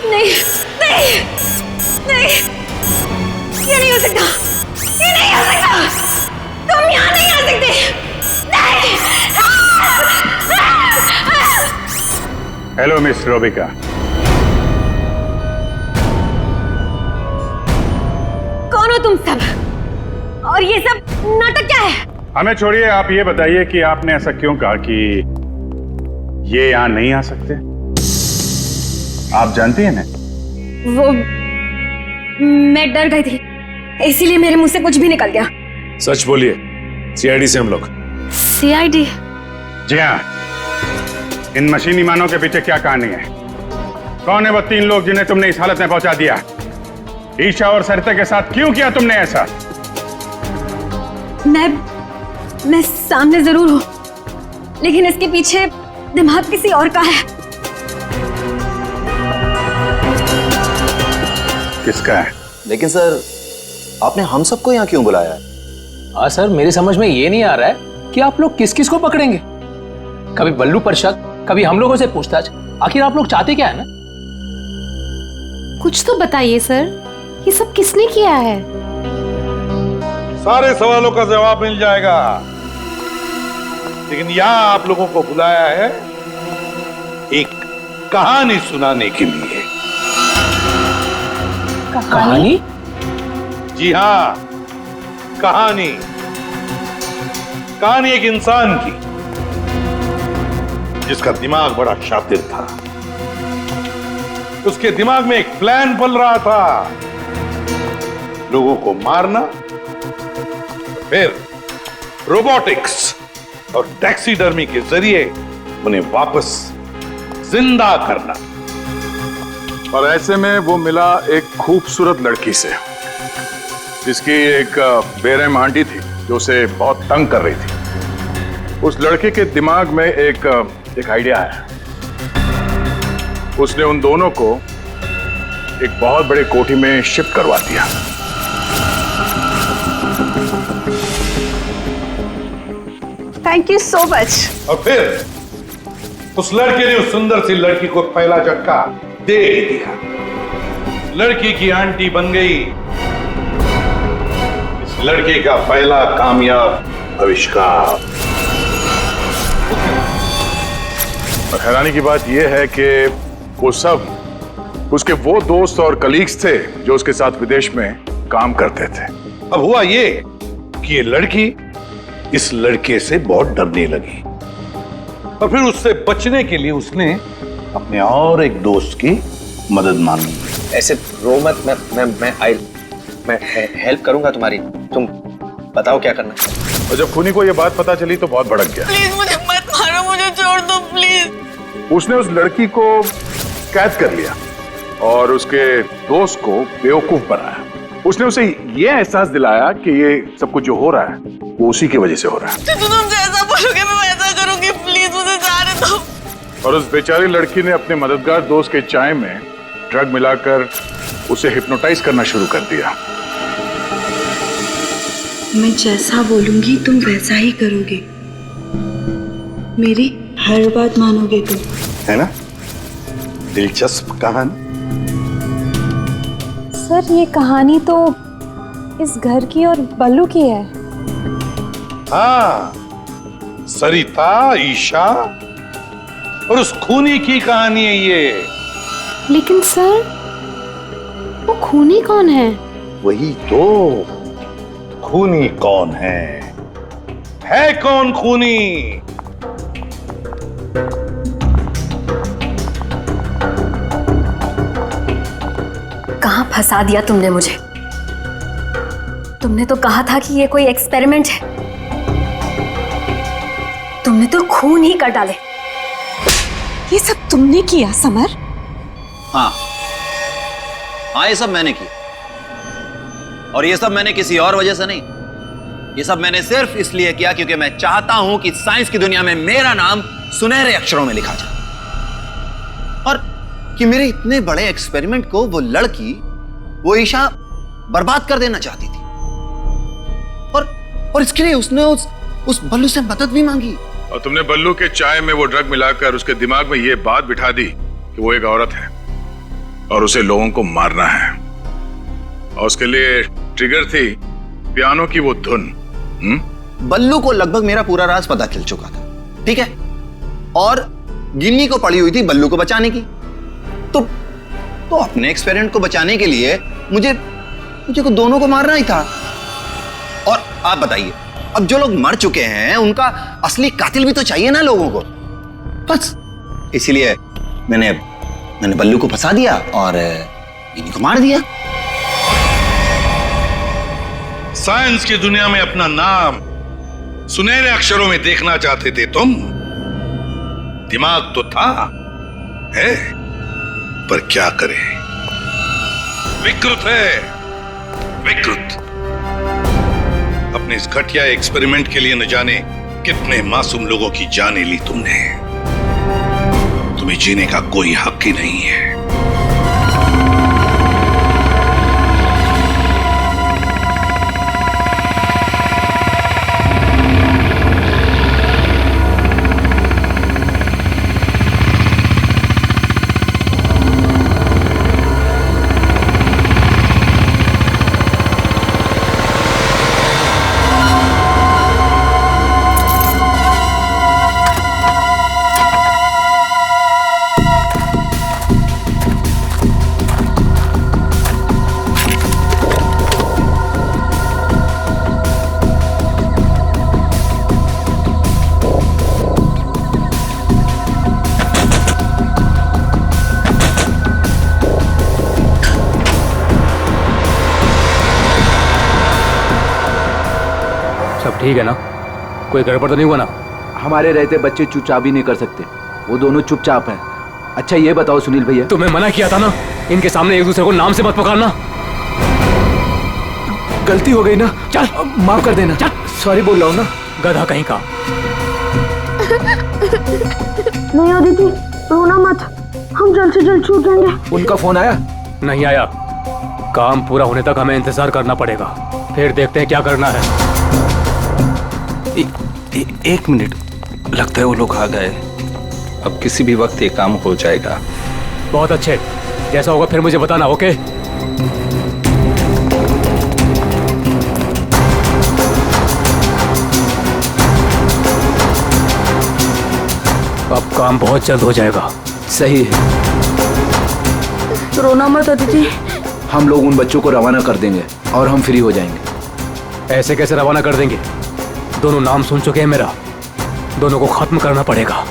W: नहीं, नहीं।
I: Hello miss Robika.
W: कौन हो तुम सब? और ये सब नाटक क्या है?
I: हमें छोड़िए, आप ये बताइए कि आपने ऐसा क्यों कहा कि ये यहां नहीं आ सकते? आप जानती हैं ना?
W: वो मैं डर गई थी, इसीलिए मेरे मुंह से कुछ भी निकल गया।
U: सच बोलिए, सीआईडी से हम लोग।
W: सीआईडी?
I: जी हाँ। इन मशीनी मानव के पीछे क्या कहानी है? कौन है वो 3 लोग जिन्हें तुमने इस हालत में पहुंचा दिया? ईशा और सरिता के साथ क्यों किया तुमने ऐसा?
W: मैं सामने जरूर हूं, लेकिन इसके पीछे दिमाग किसी और का है।
I: किसका है?
B: लेकिन सर, आपने हम सबको यहाँ क्यों बुलाया है?
M: हाँ सर, मेरी समझ में ये नहीं आ रहा है कि आप लोग किस किस को पकड़ेंगे। कभी बल्लू पर शक, कभी हम लोगों से पूछताछ। आखिर आप लोग चाहते क्या है ना?
O: कुछ तो बताइए सर, ये सब किसने किया है?
L: सारे सवालों का जवाब मिल जाएगा, लेकिन यहां आप लोगों को बुलाया है एक कहानी सुनाने के लिए।
M: कहानी?
L: जी हाँ, कहानी। कहानी एक इंसान की जिसका दिमाग बड़ा शातिर था। उसके दिमाग में एक प्लान पल रहा था, लोगों को मारना, फिर रोबोटिक्स और टैक्सीडर्मी के जरिए उन्हें वापस जिंदा करना।
I: और ऐसे में वो मिला एक खूबसूरत लड़की से, जिसकी एक बेरहम आंटी थी जो उसे बहुत तंग कर रही थी। उस लड़के के दिमाग में एक आइडिया है। उसने उन दोनों को एक बहुत बड़े कोठी में शिफ्ट करवा दिया।
W: Thank you so much.
L: और फिर उस लड़के ने उस सुंदर सी लड़की को पहला झटका दे ही दिया। लड़की की आंटी बन गई इस लड़के का पहला कामयाब आविष्कार।
I: और हैरानी की बात यह है कि वो सब उसके वो दोस्त और कलीग्स थे जो उसके साथ विदेश में काम करते थे।
L: अब हुआ ये कि ये लड़की इस लड़के से बहुत डरने लगी, और फिर उससे बचने के लिए उसने अपने और एक दोस्त की मदद मांगी।
F: ऐसे रो मत, मैं हेल्प करूंगा तुम्हारी। तुम बताओ क्या करना है।
I: और जब खूनी को ये बात पता चली तो बहुत भड़क गया।
W: प्लीज मुझे मत मारो, मुझे छोड़ दो प्लीज।
I: उसने उस लड़की को कैद कर लिया और उसके दोस्त को बेवकूफ बनाया। उसने उसे ये एहसास दिलाया कि ये सब कुछ जो हो रहा है वो उसी की वजह से हो रहा है।
W: तो तुम जैसा बोलोगे मैं वैसा करूंगी, प्लीज मुझे जाने दो।
I: और उस बेचारी लड़की ने अपने मददगार दोस्त के चाय में ड्रग मिलाकर उसे हिप्नोटाइज करना शुरू कर दिया।
S: मैं जैसा बोलूंगी तुम वैसा ही करोगे, मेरी हर बात मानोगे तुम,
L: है ना? दिलचस्प कहानी।
H: सर ये कहानी तो इस घर की और बल्लू की है।
L: हाँ, सरिता, ईशा और उस खूनी की कहानी है ये।
O: लेकिन सर, वो खूनी कौन है?
L: वही तो, खूनी कौन है कौन खूनी?
W: कहां फंसा दिया तुमने मुझे? तुमने तो कहा था कि ये कोई एक्सपेरिमेंट है, तुमने तो खून ही कर डाले।
S: ये सब तुमने किया समर?
B: हाँ, ये सब मैंने किया, और ये सब मैंने किसी और वजह से नहीं। ये सब मैंने सिर्फ इसलिए किया क्योंकि मैं चाहता हूं कि साइंस की दुनिया में मेरा नाम सुनहरे अक्षरों में लिखा जाए, और कि मेरे इतने बड़े एक्सपेरिमेंट को वो लड़की, वो ईशा बर्बाद कर देना चाहती थी, और इसके लिए उसने उस बल्लू से मदद भी मांगी।
I: और तुमने बल्लू के चाय में वो ड्रग मिलाकर उसके दिमाग में ये बात बिठा दी कि वो एक औरत है और उसे लोगों को मारना है, और उसके लिए ट्रिगर थी पियानो की वो धुन।
B: बल्लू को लगभग मेरा पूरा राज पता चल चुका था, ठीक है? और गिन्नी को पड़ी हुई थी बल्लू को बचाने की। तो अपने एक्सपेरिमेंट को बचाने के लिए मुझे को दोनों को मारना ही था। और आप बताइए, अब जो लोग मर चुके हैं उनका असली कातिल भी तो चाहिए ना लोगों को। बस इसीलिए मैंने बल्लू को फंसा दिया और गिन्नी को मार दिया।
L: साइंस की दुनिया में अपना नाम सुनहरे अक्षरों में देखना चाहते थे तुम। दिमाग तो था, है, पर क्या करें, विकृत है, विकृत। अपने इस घटिया एक्सपेरिमेंट के लिए न जाने कितने मासूम लोगों की जानें ली तुमने। तुम्हें जीने का कोई हक ही नहीं है।
T: ठीक है ना? कोई गड़बड़ तो नहीं हुआ ना?
F: हमारे रहते बच्चे चुपचाप भी नहीं कर सकते, वो दोनों चुपचाप हैं। अच्छा ये बताओ सुनील भैया,
T: तुम्हें मना किया था ना इनके सामने एक दूसरे को नाम से मत पुकारना।
F: गलती हो गई ना,
T: चल
F: माफ कर देना।
T: चल,
F: सॉरी बोल रहा हूँ ना।
T: गधा कहीं का।
S: नहीं अदिति, रोना मत, हम जल्द से जल्द छूट जाएंगे।
F: उनका फोन आया?
T: नहीं आया। काम पूरा होने तक हमें इंतजार करना पड़ेगा, फिर देखते हैं क्या करना है।
C: एक मिनट, लगता है वो लोग आ गए। अब किसी भी वक्त ये काम हो जाएगा।
T: बहुत अच्छे, जैसा होगा फिर मुझे बताना, ओके? अब काम बहुत जल्द हो जाएगा।
F: सही है।
S: रोना मत अदिति।
F: हम लोग उन बच्चों को रवाना कर देंगे और हम फ्री हो जाएंगे।
T: ऐसे कैसे रवाना कर देंगे? दोनों नाम सुन चुके हैं मेरा, दोनों को खत्म करना पड़ेगा।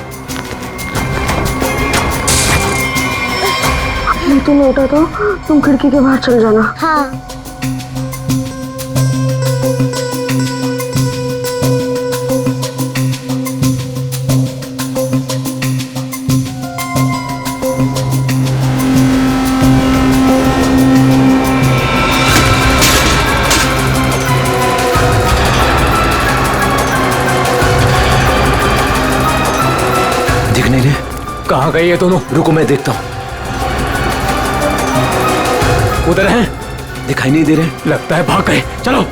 S: तुम उठा तो तुम खिड़की के बाहर चल जाना।
W: हाँ।
T: कहाँ गए ये दोनों?
F: रुको मैं देखता हूँ।
T: उधर हैं?
F: दिखाई नहीं दे रहे।
T: लगता है भाग गए। चलो।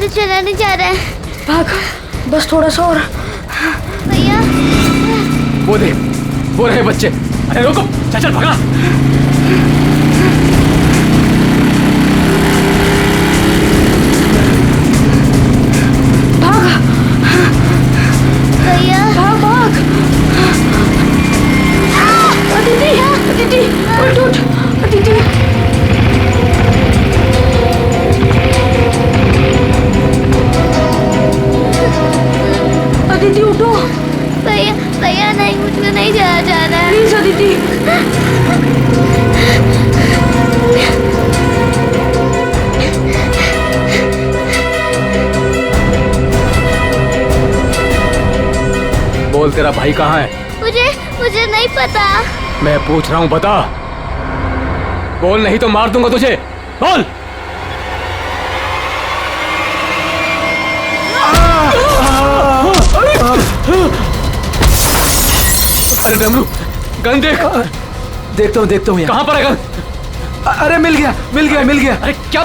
W: चला नहीं जा रहा है।
S: भाग, बस थोड़ा सा और।
W: भैया
T: वो रहे बच्चे। अरे रुको, चल भागा।
S: भाग
W: भैया,
S: भाग भाग। अदिति, अदिति, उठ अदिति। अदिति उठो।
W: भैया नहीं, मुझको नहीं जाया जा रहा है।
S: प्लीज अदिति।
T: बोल, तेरा भाई कहाँ है?
W: मुझे नहीं पता।
T: मैं पूछ रहा हूँ, बता। बोल, नहीं तो मार दूंगा तुझे। बोल।
M: अरे डमरू, गन देख।
F: देखता हूँ
M: कहाँ पर है गन?
F: अरे मिल गया।
M: अरे क्या?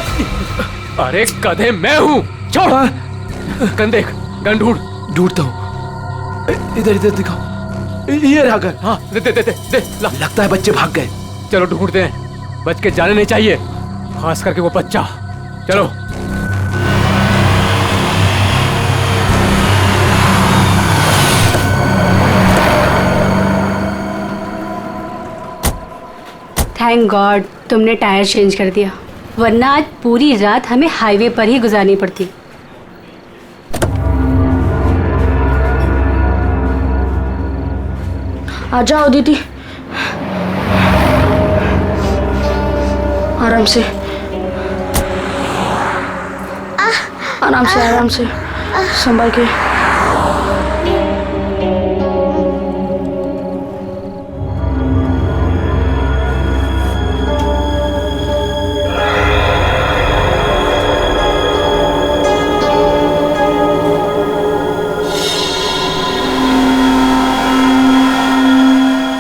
M: अरे गधे, मैं हूँ। छोड़। गन देख, गन
F: ढूंढता हूँ। इधर दिखाओ। ये रहा गन।
M: हाँ, दे।
F: लगता है बच्चे भाग गए।
M: चलो ढूंढते हैं, बच के जाने नहीं चाहिए, खास करके वो बच्चा। चलो।
W: थैंक गॉड तुमने टायर चेंज कर दिया, वरना आज पूरी रात हमें हाईवे पर ही गुजारनी पड़ती।
S: आ जाओ दीदी, आराम से आराम से संभाल के।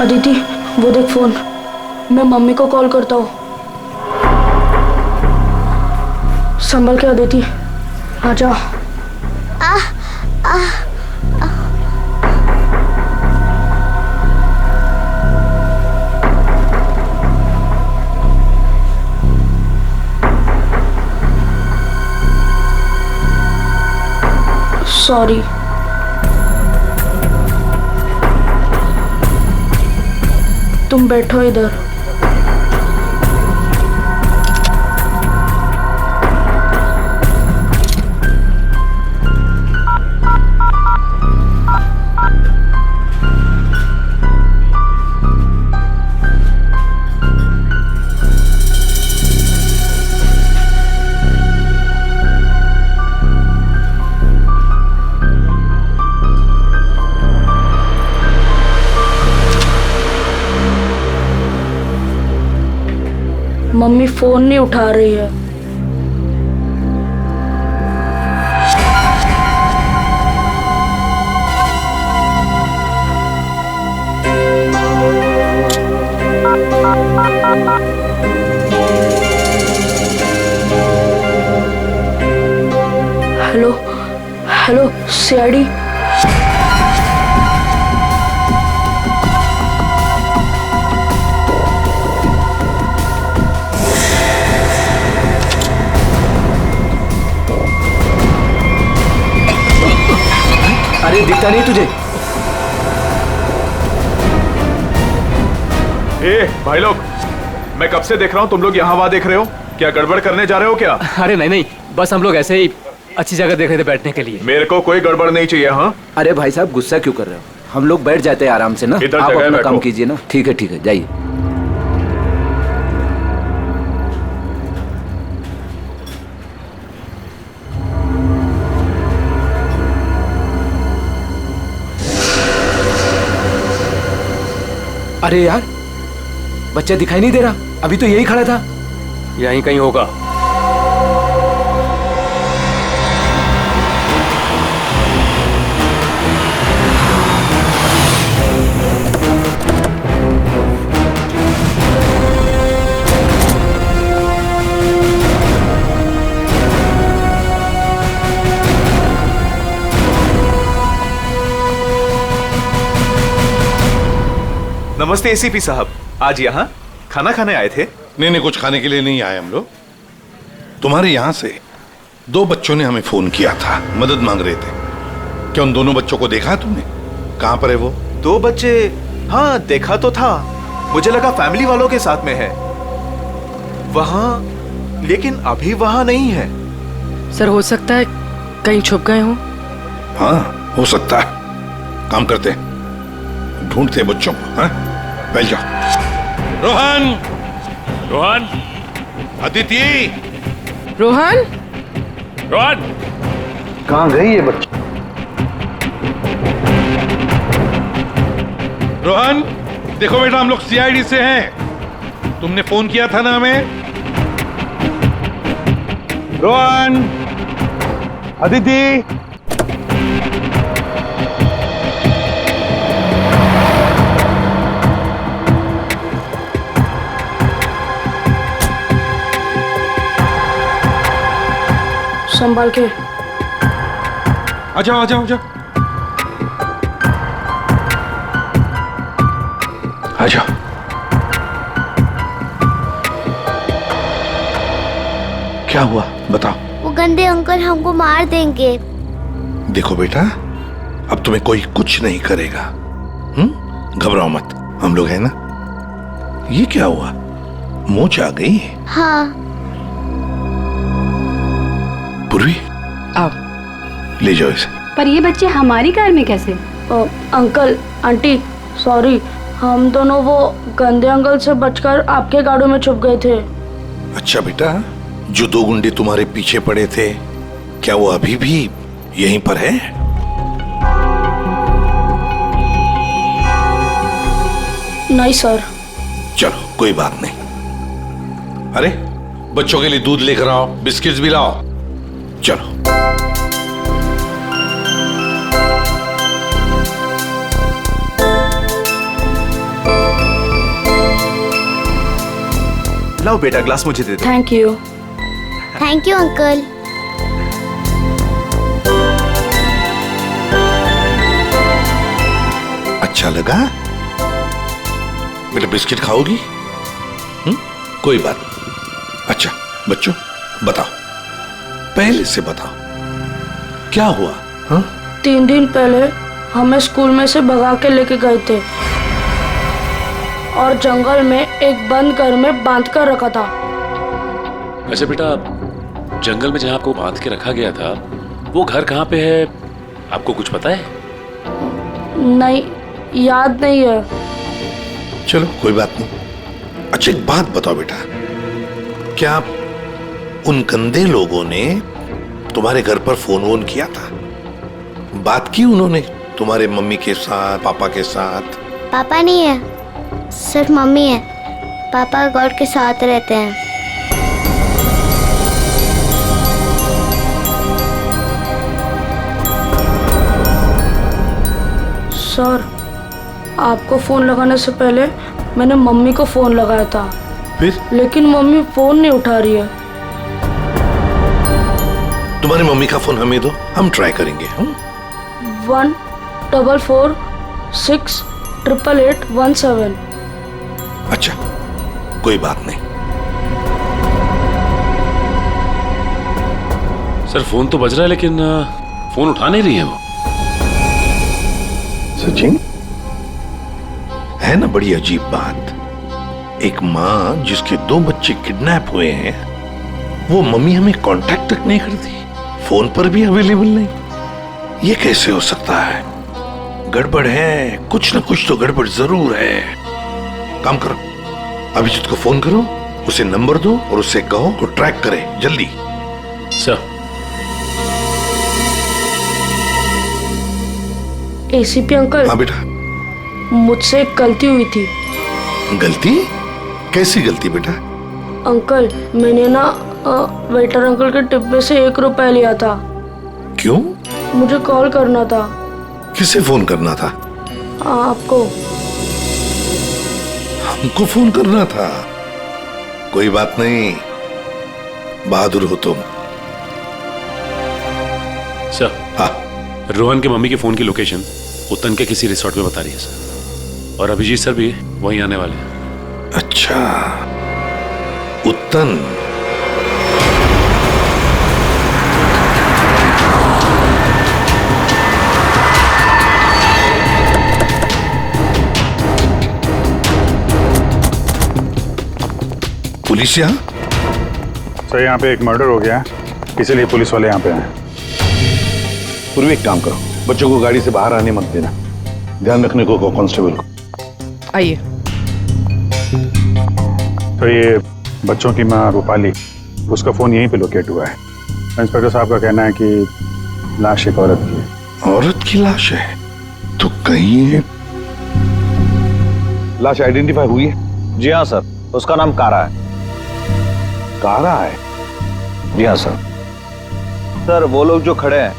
S: अदिति, वो देख फोन, मैं मम्मी को कॉल करता हूँ। संभल के अदिति, आ जाओ। सॉरी। तुम बैठो इधर। मम्मी फोन नहीं उठा रही है। Hello CID.
F: अरे दिखता नहीं तुझे?
I: ए भाई लोग, मैं कब से देख रहा हूँ तुम लोग यहाँ वहाँ देख रहे हो। क्या गड़बड़ करने जा रहे हो क्या?
M: अरे नहीं, बस हम लोग ऐसे ही अच्छी जगह देख रहे थे बैठने के लिए।
I: मेरे को कोई गड़बड़ नहीं चाहिए। हाँ
F: अरे भाई साहब, गुस्सा क्यों कर रहे हो? हम लोग बैठ जाते हैं आराम से ना।
I: इधर
F: आप
I: जगह
F: अपना
I: बैठो।
F: काम कीजिए ना। ठीक है, जाइए। अरे यार, बच्चा दिखाई नहीं दे रहा। अभी तो यही खड़ा था।
M: यहीं कहीं होगा।
D: नमस्ते एसीपी साहब, आज यहाँ खाना खाने आए थे?
L: नहीं, कुछ खाने के लिए नहीं आए हम लोग। तुम्हारे यहाँ से 2 बच्चों ने हमें फोन किया था, मदद मांग रहे थे। क्या उन दोनों बच्चों को देखा तुमने? कहाँ पर है वो?
D: 2 बच्चे? हाँ देखा तो था, मुझे लगा फैमिली वालों के साथ में है वहाँ, लेकिन अभी वहाँ नहीं है।
G: सर हो सकता है कहीं छुप गए हों।
L: हाँ हो सकता है। काम करते हैं, ढूंढते हैं बच्चों को। हाँ बैठ जाओ। रोहन, अदिति,
G: रोहन,
F: कहाँ गई ये बच्ची?
L: रोहन, देखो बेटा, हम लोग सीआईडी से हैं। तुमने फोन किया था ना हमें। रोहन, अदिति,
E: संभाल के।
I: आ जाओ आ जाओ आ जाओ
L: आ जाओ। क्या हुआ बताओ।
K: वो गंदे अंकल हमको मार देंगे।
L: देखो बेटा, अब तुम्हें कोई कुछ नहीं करेगा। घबराओ मत, हम लोग हैं ना। ये क्या हुआ, मोच आ गई?
K: हाँ।
L: पूर्वी
E: आओ।
L: ले जाओ इसे।
W: पर ये बच्चे हमारी कार में कैसे?
E: अंकल आंटी सॉरी, हम दोनों वो गंदे अंकल से बचकर आपके गाड़ी में छुप गए थे।
L: अच्छा बेटा, जो दो गुंडे तुम्हारे पीछे पड़े थे, क्या वो अभी भी यहीं पर है?
E: नहीं सर।
L: चलो कोई बात नहीं। अरे बच्चों के लिए दूध लेकर आओ, बिस्किट्स भी लाओ। चलो।
D: लाओ बेटा, ग्लास मुझे दे दो।
E: Thank you.
K: Thank you uncle.
L: अच्छा लगा बेटा? बिस्किट खाओगी? कोई बात नहीं। अच्छा बच्चों बताओ, पहले से बताओ क्या हुआ?
E: 3 दिन पहले हमें स्कूल में से भगा के लेके गए थे और जंगल में एक बंद घर में बांध कर रखा था।
U: अच्छा बेटा, जंगल में जहाँ आपको बांध के रखा गया था, वो घर कहाँ पे है, आपको कुछ पता है?
E: नहीं, याद नहीं है।
L: चलो कोई बात नहीं। अच्छा एक बात बताओ बेटा, क्या उन गंदे लोगों ने तुम्हारे घर पर फोन वोन किया था? बात की उन्होंने तुम्हारे मम्मी के साथ, पापा के साथ?
K: पापा नहीं है, सिर्फ मम्मी है। पापा गॉड के साथ रहते हैं।
E: सर, आपको फोन लगाने से पहले मैंने मम्मी को फोन लगाया था।
L: फिर?
E: लेकिन मम्मी फोन नहीं उठा रही है।
L: तुम्हारी मम्मी का फोन हमें दो, हम ट्राई करेंगे।
E: 144688817।
L: अच्छा कोई बात नहीं।
U: सर फोन तो बज रहा है लेकिन फोन उठा नहीं रही है वो।
L: सचिन, है ना बड़ी अजीब बात। एक माँ जिसके 2 बच्चे किडनैप हुए हैं, वो मम्मी हमें कांटेक्ट तक नहीं करती, फोन पर भी अवेलेबल नहीं। ये कैसे हो सकता है? गड़बड़ है, कुछ ना कुछ तो गड़बड़ जरूर है। काम करो, अभिजीत को फोन करो, उसे नंबर दो और उससे कहो वो ट्रैक करे जल्दी।
U: सर।
E: ACP uncle.
L: हाँ बेटा।
E: मुझसे एक गलती हुई थी।
L: गलती? कैसी गलती बेटा?
E: अंकल, मैंने ना वेटर अंकल के टिप में से 1 रुपया लिया था।
L: क्यों?
E: मुझे कॉल करना था।
L: किसे फोन करना था?
E: आपको।
L: हमको फोन करना था? कोई बात नहीं, बहादुर हो तुम।
U: सर।
L: हाँ।
U: रोहन के मम्मी के फोन की लोकेशन उत्तन के किसी रिसोर्ट में बता रही है सर, और अभिजीत सर भी वहीं आने वाले हैं।
L: अच्छा, उत्तन। पुलिस यहाँ?
I: सर यहाँ पे एक मर्डर हो गया है, इसीलिए पुलिस वाले यहाँ पे आए।
L: पूर्वी एक काम करो, बच्चों को गाड़ी से बाहर आने मत देना, ध्यान रखने को कांस्टेबल को।
G: आइए।
I: तो ये बच्चों की माँ रूपाली, उसका फोन यहीं पे लोकेट हुआ है। इंस्पेक्टर साहब का कहना है कि लाश एक औरत की है।
L: औरत की लाश है? तो कहीं
B: लाश आइडेंटिफाई हुई है? जी हाँ सर, उसका नाम कारा है।
L: कारा है?
B: जी हाँ सर। सर वो लोग जो खड़े हैं,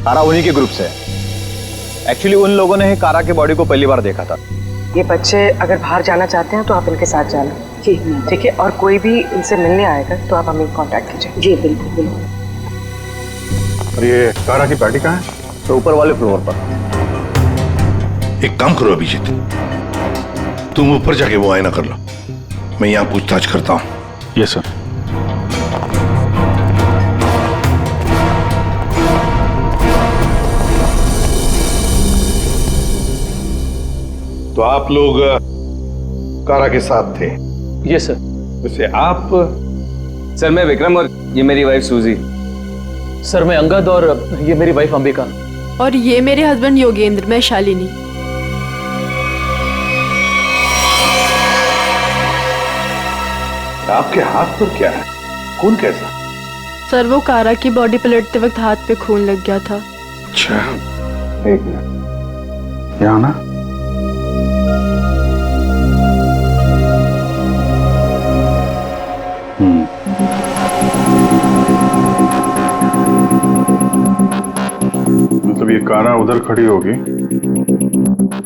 B: कारा उन्हीं के ग्रुप से है। एक्चुअली उन लोगों ने ही कारा के बॉडी को पहली बार देखा था।
G: ये बच्चे अगर बाहर जाना चाहते हैं तो आप इनके साथ जाना। जी ठीक है, और कोई भी इनसे मिलने आएगा तो आप हमें कांटेक्ट कीजिए। जी बिल्कुल बिल्कुल।
I: और ये कारा की पार्टी कहाँ है?
F: तो ऊपर वाले फ्लोर पर।
L: एक काम करो अभिजीत, तुम ऊपर जाके वो आईना कर लो, मैं यहाँ पूछताछ करता हूँ।
I: Yes sir.
L: तो आप लोग कारा के साथ थे?
F: Yes sir.
L: वैसे आप?
A: सर मैं विक्रम और ये मेरी वाइफ सूजी।
F: सर मैं अंगद और ये मेरी वाइफ अंबिका।
G: और ये मेरे हस्बैंड योगेंद्र, मैं शालिनी।
L: आपके हाथ पर क्या है? खून कैसा?
G: सर वो कारा की बॉडी पलटते वक्त हाथ पे खून लग गया था।
L: अच्छा,
I: एक मिनट, यहाँ ना। मतलब ये कारा उधर खड़ी होगी,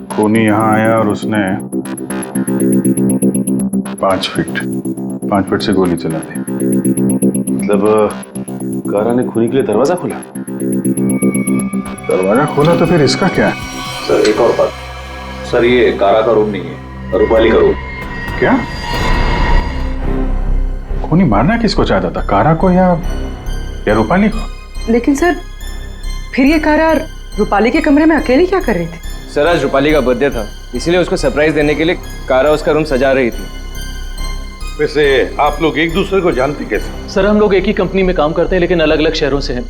I: खूनी यहाँ आया और उसने 5 फीट से गोली चला दी।
V: मतलब कारा ने खूनी के लिए दरवाजा खोला?
I: दरवाजा खोला तो फिर इसका क्या है?
C: सर एक और बात, सर ये कारा का रूम नहीं है, रूपाली का रूम।
I: क्या? खूनी मारना किसको चाहता था, कारा को या रूपाली को?
G: लेकिन सर फिर ये कारा रूपाली के कमरे में अकेली क्या कर रही थी?
A: सर आज रूपाली का बर्थडे था, इसीलिए उसको सरप्राइज देने के लिए कारा उसका रूम सजा रही थी।
L: वैसे आप लोग एक दूसरे को जानते कैसे?
F: सर हम लोग एक ही कंपनी में काम करते हैं लेकिन अलग अलग शहरों से हैं।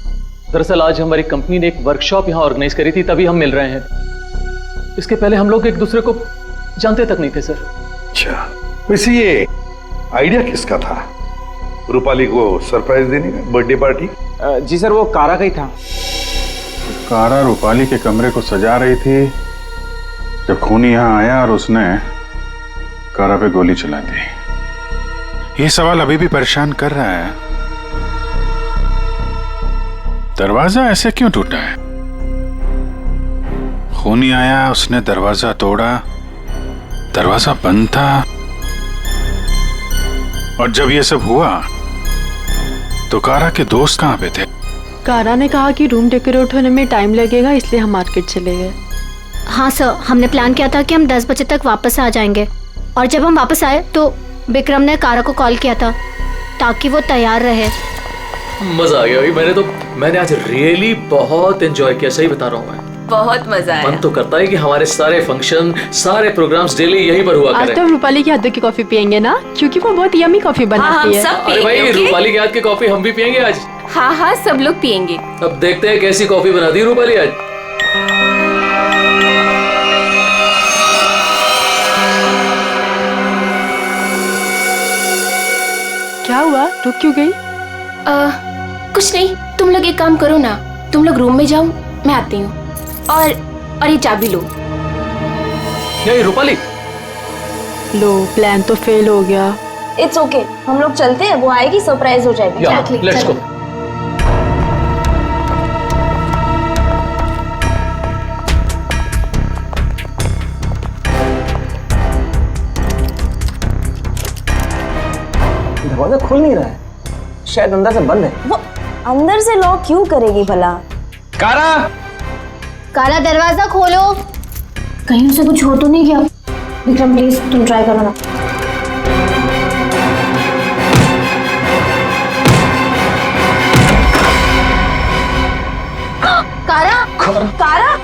F: दरअसल आज हमारी कंपनी ने एक वर्कशॉप यहाँ ऑर्गेनाइज करी थी, तभी हम मिल रहे हैं। इसके पहले हम लोग एक दूसरे को जानते तक नहीं थे सर।
L: अच्छा, वैसे ये आइडिया किसका था, रूपाली को सरप्राइज देने का, बर्थडे पार्टी?
A: जी सर वो कारा का ही था।
I: कारा रूपाली के कमरे को सजा रही थी जब खूनी यहाँ आया और उसने कारा पे गोली चला दी। ये सवाल अभी भी परेशान कर रहा है, दरवाजा ऐसे क्यों टूटा है? खूनी आया, उसने दरवाजा तोड़ा, दरवाजा बंद था, और जब ये सब हुआ तो कारा के दोस्त कहाँ पे थे?
G: कारा ने कहा कि रूम डेकोरेट होने में टाइम लगेगा, इसलिए हम मार्केट चले गए।
K: हाँ सर, हमने प्लान किया था कि हम 10 बजे तक वापस आ जाएंगे, और जब हम वापस आए तो विक्रम ने कारा को कॉल किया था ताकि वो तैयार रहे।
M: मजा आ गया भाई, मैंने आज रियली बहुत एंजॉय किया, सही बता रहा हूँ मैं।
X: बहुत मजा आया।
M: मन तो करता है कि हमारे सारे फंक्शन, सारे प्रोग्राम्स डेली यहीं पर हुआ
G: आज
M: करें।
G: तो हम रूपाली के हाथों की कॉफी पियेंगे ना, क्योंकि वो बहुत यमी कॉफी बनाती है।
M: अरे भाई रूपाली के हाथ की कॉफी हम भी पियेंगे आज।
X: हाँ हाँ सब लोग पियेंगे।
M: अब देखते हैं कैसी कॉफी बनाती है रूपाली आज।
G: क्या हुआ, रुक क्यों गई?
X: कुछ नहीं, तुम लोग एक काम करो ना, तुम लोग रूम में जाओ, मैं आती हूँ। और ये चाबी लो।
M: ये रूपाली,
G: लो प्लान तो फेल हो गया।
W: इट्स ओके, हम लोग चलते हैं, वो आएगी सरप्राइज हो जाएगी।
M: Let's go.
F: दरवाजा खुल नहीं रहा है, शायद अंदर से बंद है।
W: वो अंदर से लॉक क्यों करेगी भला?
A: कारा
K: दरवाजा खोलो।
W: कहीं उसे कुछ हो तो नहीं गया? विक्रम प्लीज तुम ट्राई करो ना।
K: कारा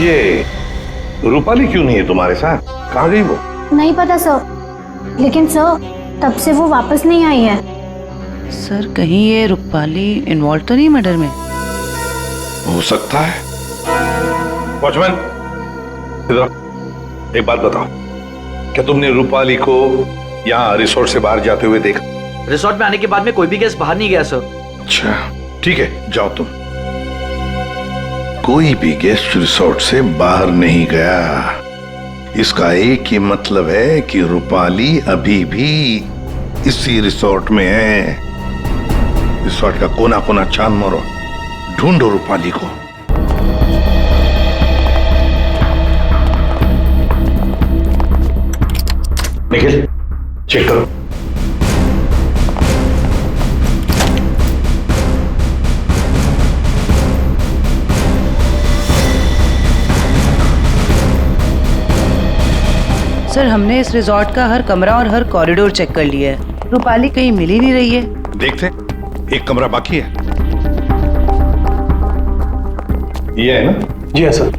L: ये रूपाली क्यों नहीं है तुम्हारे साथ? कहाँ गई वो?
K: नहीं पता सर, लेकिन सर तब से वो वापस नहीं आई है।
P: सर कहीं ये रूपाली इन्वॉल्व तो नहीं मर्डर में?
L: हो सकता है। वॉचमैन, इधर एक बात बताओ, क्या तुमने रूपाली को यहाँ रिसोर्ट से बाहर जाते हुए देखा?
F: रिसोर्ट में आने के बाद में कोई भी गेस्ट बाहर नहीं गया सर।
L: अच्छा ठीक है, जाओ तुम। कोई भी गेस्ट रिसोर्ट से बाहर नहीं गया, इसका एक ही मतलब है कि रूपाली अभी भी इसी रिसोर्ट में है। रिसोर्ट का कोना कोना छान मारो, ढूंढो रूपाली को। निखिल चेक करो।
P: सर हमने इस रिजॉर्ट का हर कमरा और हर कॉरिडोर चेक कर लिया है। रूपाली कहीं मिल ही नहीं रही है।
L: देखते, एक कमरा बाकी है। ये है ना?
V: जी हाँ सर।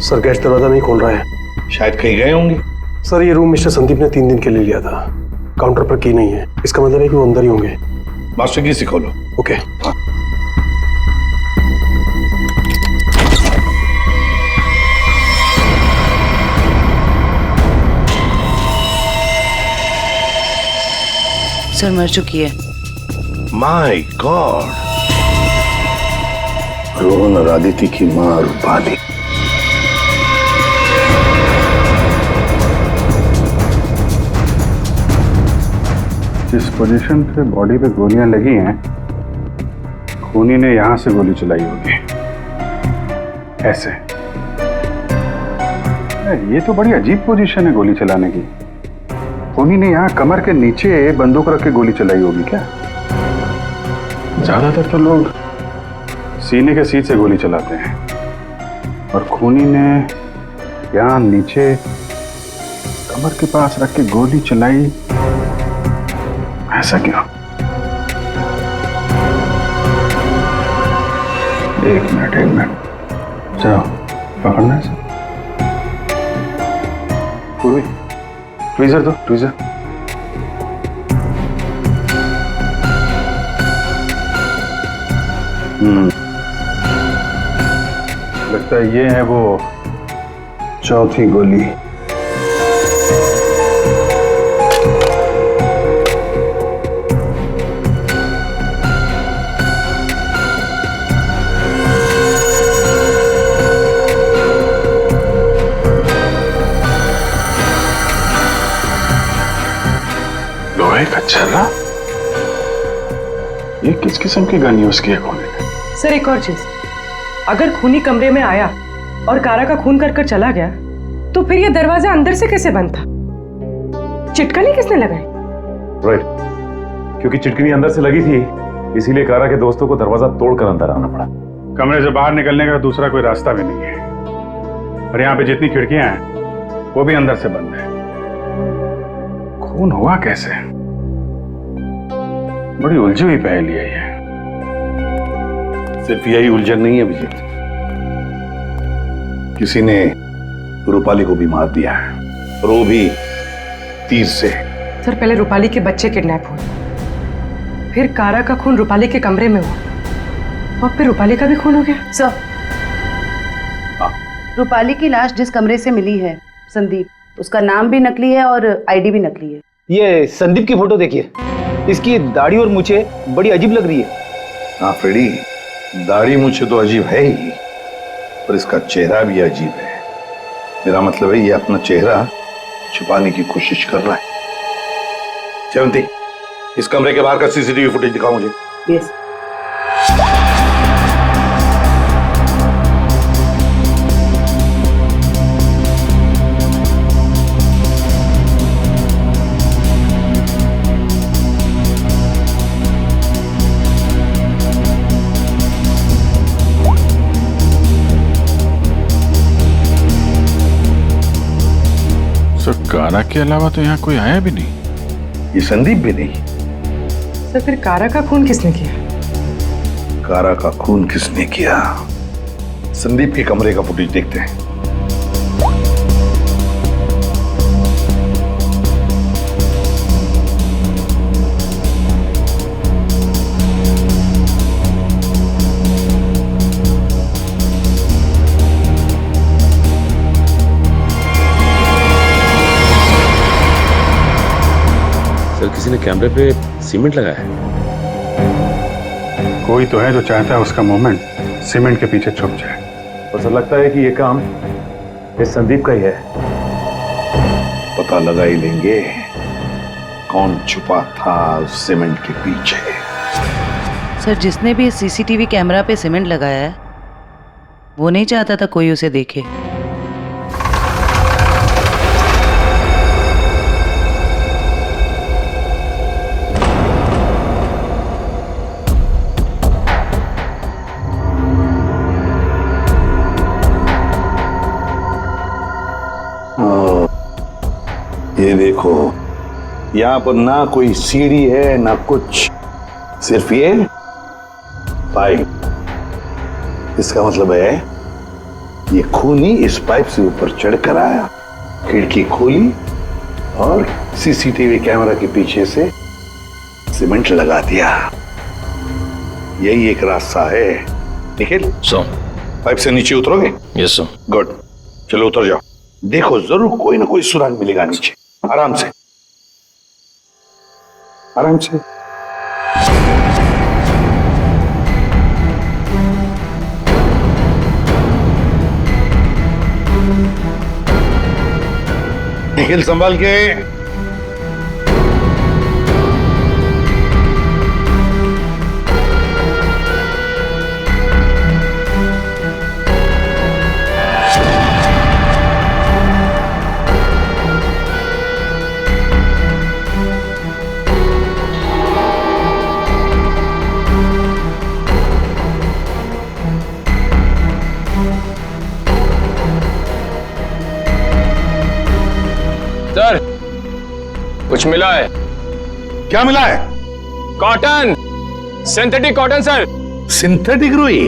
V: सर गेस्ट दरवाजा नहीं खोल रहा है।
L: शायद कहीं गए होंगे।
V: सर ये रूम मिस्टर संदीप ने 3 दिन के लिए लिया था। काउंटर पर की नहीं है, इसका मतलब है कि वो अंदर ही होंगे।
L: मास्टर की से खोलो।
V: ओके।
P: सर मर चुकी है।
L: माय गॉड, रोहन और आदित्य की मां रूपाली।
I: जिस पोजीशन पे बॉडी पे गोलियां लगी हैं, खूनी ने यहां से गोली चलाई होगी। ऐसे। ये तो बड़ी अजीब पोजीशन है गोली चलाने की। खूनी ने यहां कमर के नीचे बंदूक रख के गोली चलाई होगी क्या? ज्यादातर तो लोग सीने के सीट से गोली चलाते हैं, और खूनी ने यहां नीचे कमर के पास रख के गोली चलाई। ऐसा क्यों? एक मिनट चलो पकड़ना है। पूरी ट्वीजर दो, ट्वीजर। लगता है ये है वो चौथी गोली। लोहे का छर्रा? ये किस किस्म की गन यूज की है खूनी ने?
G: सर एक और चीज, अगर खूनी कमरे में आया और कारा का खून कर कर चला गया तो फिर ये दरवाजा अंदर से कैसे बंद था? चिटकनी किसने लगाई?
I: राइट, क्योंकि चिटकनी अंदर से लगी थी, इसीलिए कारा के दोस्तों को दरवाजा तोड़कर अंदर आना पड़ा। कमरे से बाहर निकलने का दूसरा कोई रास्ता भी नहीं है, और यहाँ पे जितनी खिड़कियां हैं वो भी अंदर से बंद है। खून हुआ कैसे? बड़ी उलझी हुई पहेली है ये।
L: सिर्फ यही उलझन नहीं है विजय, किसी ने रूपाली को भी मार दिया है, और वो भी तीर से।
G: सर पहले रूपाली के बच्चे किडनैप हुए, फिर कारा का खून रूपाली के कमरे में हुआ, और फिर रूपाली का भी खून हो गया।
P: सर रूपाली की लाश जिस कमरे से मिली है संदीप, उसका नाम भी नकली है और आईडी भी नकली है।
A: ये संदीप की फोटो देखिए, इसकी दाढ़ी और मूछें बड़ी अजीब लग रही है।
L: हाँ फ्रेडी, दाढ़ी मूछें तो अजीब है ही, पर इसका चेहरा भी अजीब है। मेरा मतलब है ये अपना चेहरा छुपाने की कोशिश कर रहा है। जयंती, इस कमरे के बाहर का सीसीटीवी फुटेज दिखाओ मुझे।
P: यस।
I: कारा के अलावा तो यहाँ कोई आया भी नहीं।
L: ये संदीप भी नहीं।
G: सर फिर कारा का खून किसने किया?
L: कारा का खून किसने किया? संदीप के कमरे का फुटेज देखते हैं।
U: सर किसी ने कैमरे पे सीमेंट लगाया है।
I: कोई तो है जो चाहता है उसका मूवमेंट सीमेंट के पीछे छुप जाए। तो सर लगता है कि ये काम इस संदीप का ही है।
L: पता लगा ही लेंगे कौन छुपा था उस सीमेंट के पीछे।
P: सर जिसने भी सीसीटीवी कैमरा पे सीमेंट लगाया है वो नहीं चाहता था कोई उसे देखे।
L: ये देखो, यहाँ पर ना कोई सीढ़ी है ना कुछ, सिर्फ ये पाइप। इसका मतलब है ये खूनी इस पाइप से ऊपर चढ़कर आया, खिड़की खोली और सीसीटीवी कैमरा के पीछे से सीमेंट लगा दिया। यही एक रास्ता है। निखिल, पाइप से नीचे उतरोगे?
U: Yes sir.
L: गुड, चलो उतर जाओ। देखो जरूर कोई ना कोई सुराग मिलेगा नीचे। आराम से, आराम से। निखिल संभाल के।
A: सर, कुछ मिला है।
L: क्या मिला है?
A: Cotton, synthetic cotton sir.
L: Synthetic रुई?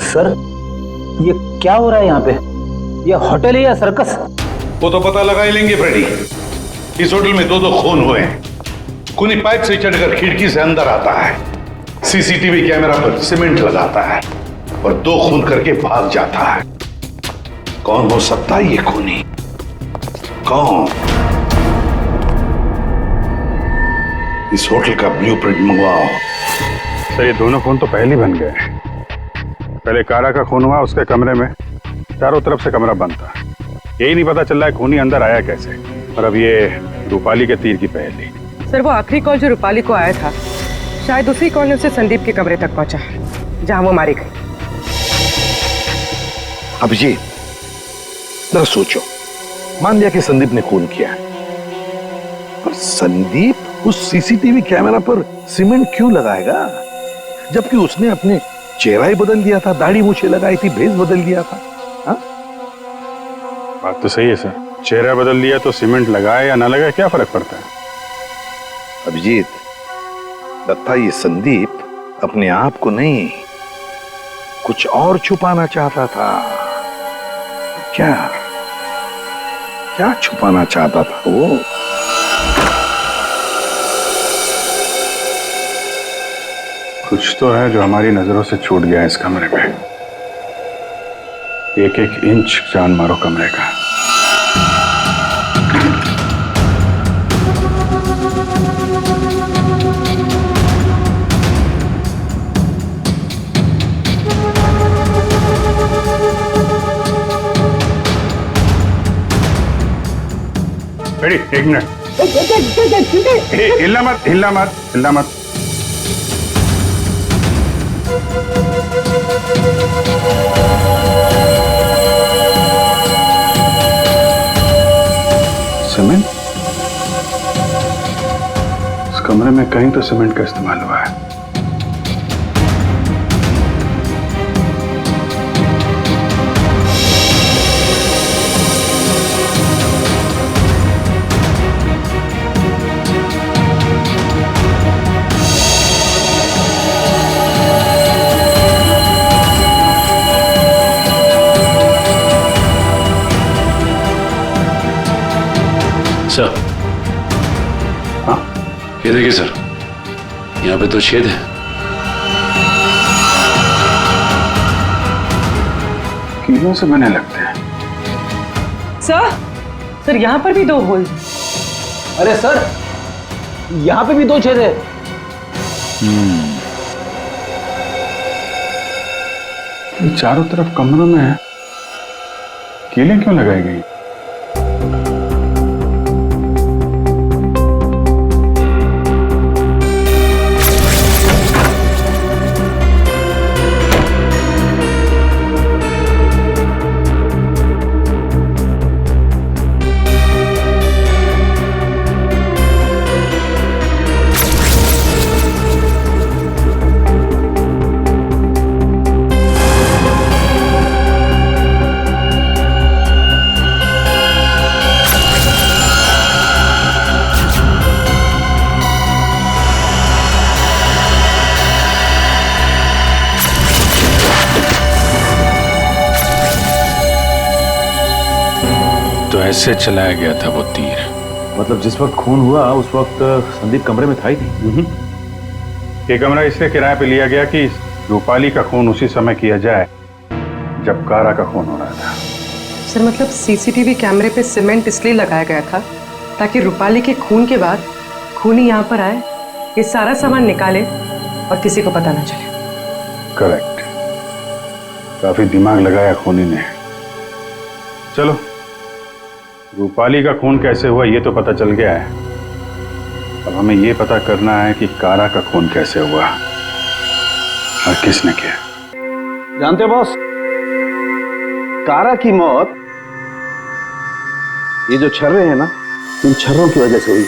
J: सर, ये क्या हो रहा है यहाँ पे? ये होटल है या सर्कस?
L: वो तो पता लगा ही लेंगे फ्रेडी। इस होटल में दो खून हुए हैं। खूनी पाइप से चढ़कर खिड़की से अंदर आता है, सीसीटीवी कैमरा पर सीमेंट लगाता है और 2 खून करके भाग जाता है। कौन हो सकता है ये खूनी? कौन? इस होटल का ब्लूप्रिंट मंगवाओ।
I: सर, ये दोनों खून तो पहले ही बन गए। पहले कारा का खून हुआ, उसके कमरे में चारों तरफ से कमरा बंद था। यही नहीं पता चल रहा है खूनी अंदर आया कैसे। और अब ये रूपाली के तीर की पहेली।
G: सर, वो आखिरी कॉल जो रूपाली को आया था, शायद उसी कॉल से संदीप के कमरे तक पहुंचा, जहां वो मारी गई।
L: अभिजीत, जरा सोचो, मान लिया कि संदीप ने खून किया, पर संदीप उस सीसीटीवी कैमरा पर सीमेंट क्यों लगाएगा, जबकि उसने अपने चेहरा ही बदल दिया था, दाढ़ी मूछें लगाई थी, भेष बदल दिया था। हा?
I: बात तो सही है सर, चेहरा बदल लिया तो सीमेंट लगाए या ना लगाए क्या फर्क पड़ता है?
L: अभिजीत, लगता ये संदीप अपने आप को नहीं, कुछ और छुपाना चाहता था। क्या क्या छुपाना चाहता था वो?
I: कुछ तो है जो हमारी नजरों से छूट गया इस कमरे में। एक एक इंच जान मारो कमरे का। Ready, 1 minute. हिलना मत, हिलना मत, हिलना मत। सीमेंट? इस कमरे में कहीं तो सीमेंट का इस्तेमाल हुआ है।
U: सर,
L: हाँ?
U: ये देखिए सर, यहाँ पे तो छेद है।
I: कीलों से बने लगते हैं।
G: सर, यहाँ पर भी 2 होल।
J: अरे सर, यहाँ पे भी 2 छेद है।
I: ये चारों तरफ कमरों में कीलें क्यों लगाई गई? तो ऐसे चलाया गया था वो तीर।
H: मतलब जिस वक्त खून हुआ उस वक्त संदीप कमरे में था ही नहीं।
I: ये कमरा इसलिए किराए पे लिया गया कि रूपाली का खून उसी समय किया जाए जब कारा का खून हो रहा था।
G: सर मतलब सीसीटीवी कैमरे पे सीमेंट इसलिए लगाया गया था ताकि रूपाली के खून के बाद खूनी यहाँ पर आए, ये सारा सामान निकाले और किसी को पता ना चले।
I: करेक्ट। काफी दिमाग लगाया खूनी ने। चलो, रूपाली का खून कैसे हुआ ये तो पता चल गया है। अब हमें ये पता करना है कि कारा का खून कैसे हुआ और किसने किया।
H: जानते हो बॉस, कारा की मौत ये जो छर्रे हैं ना, इन छर्रों की वजह से हुई।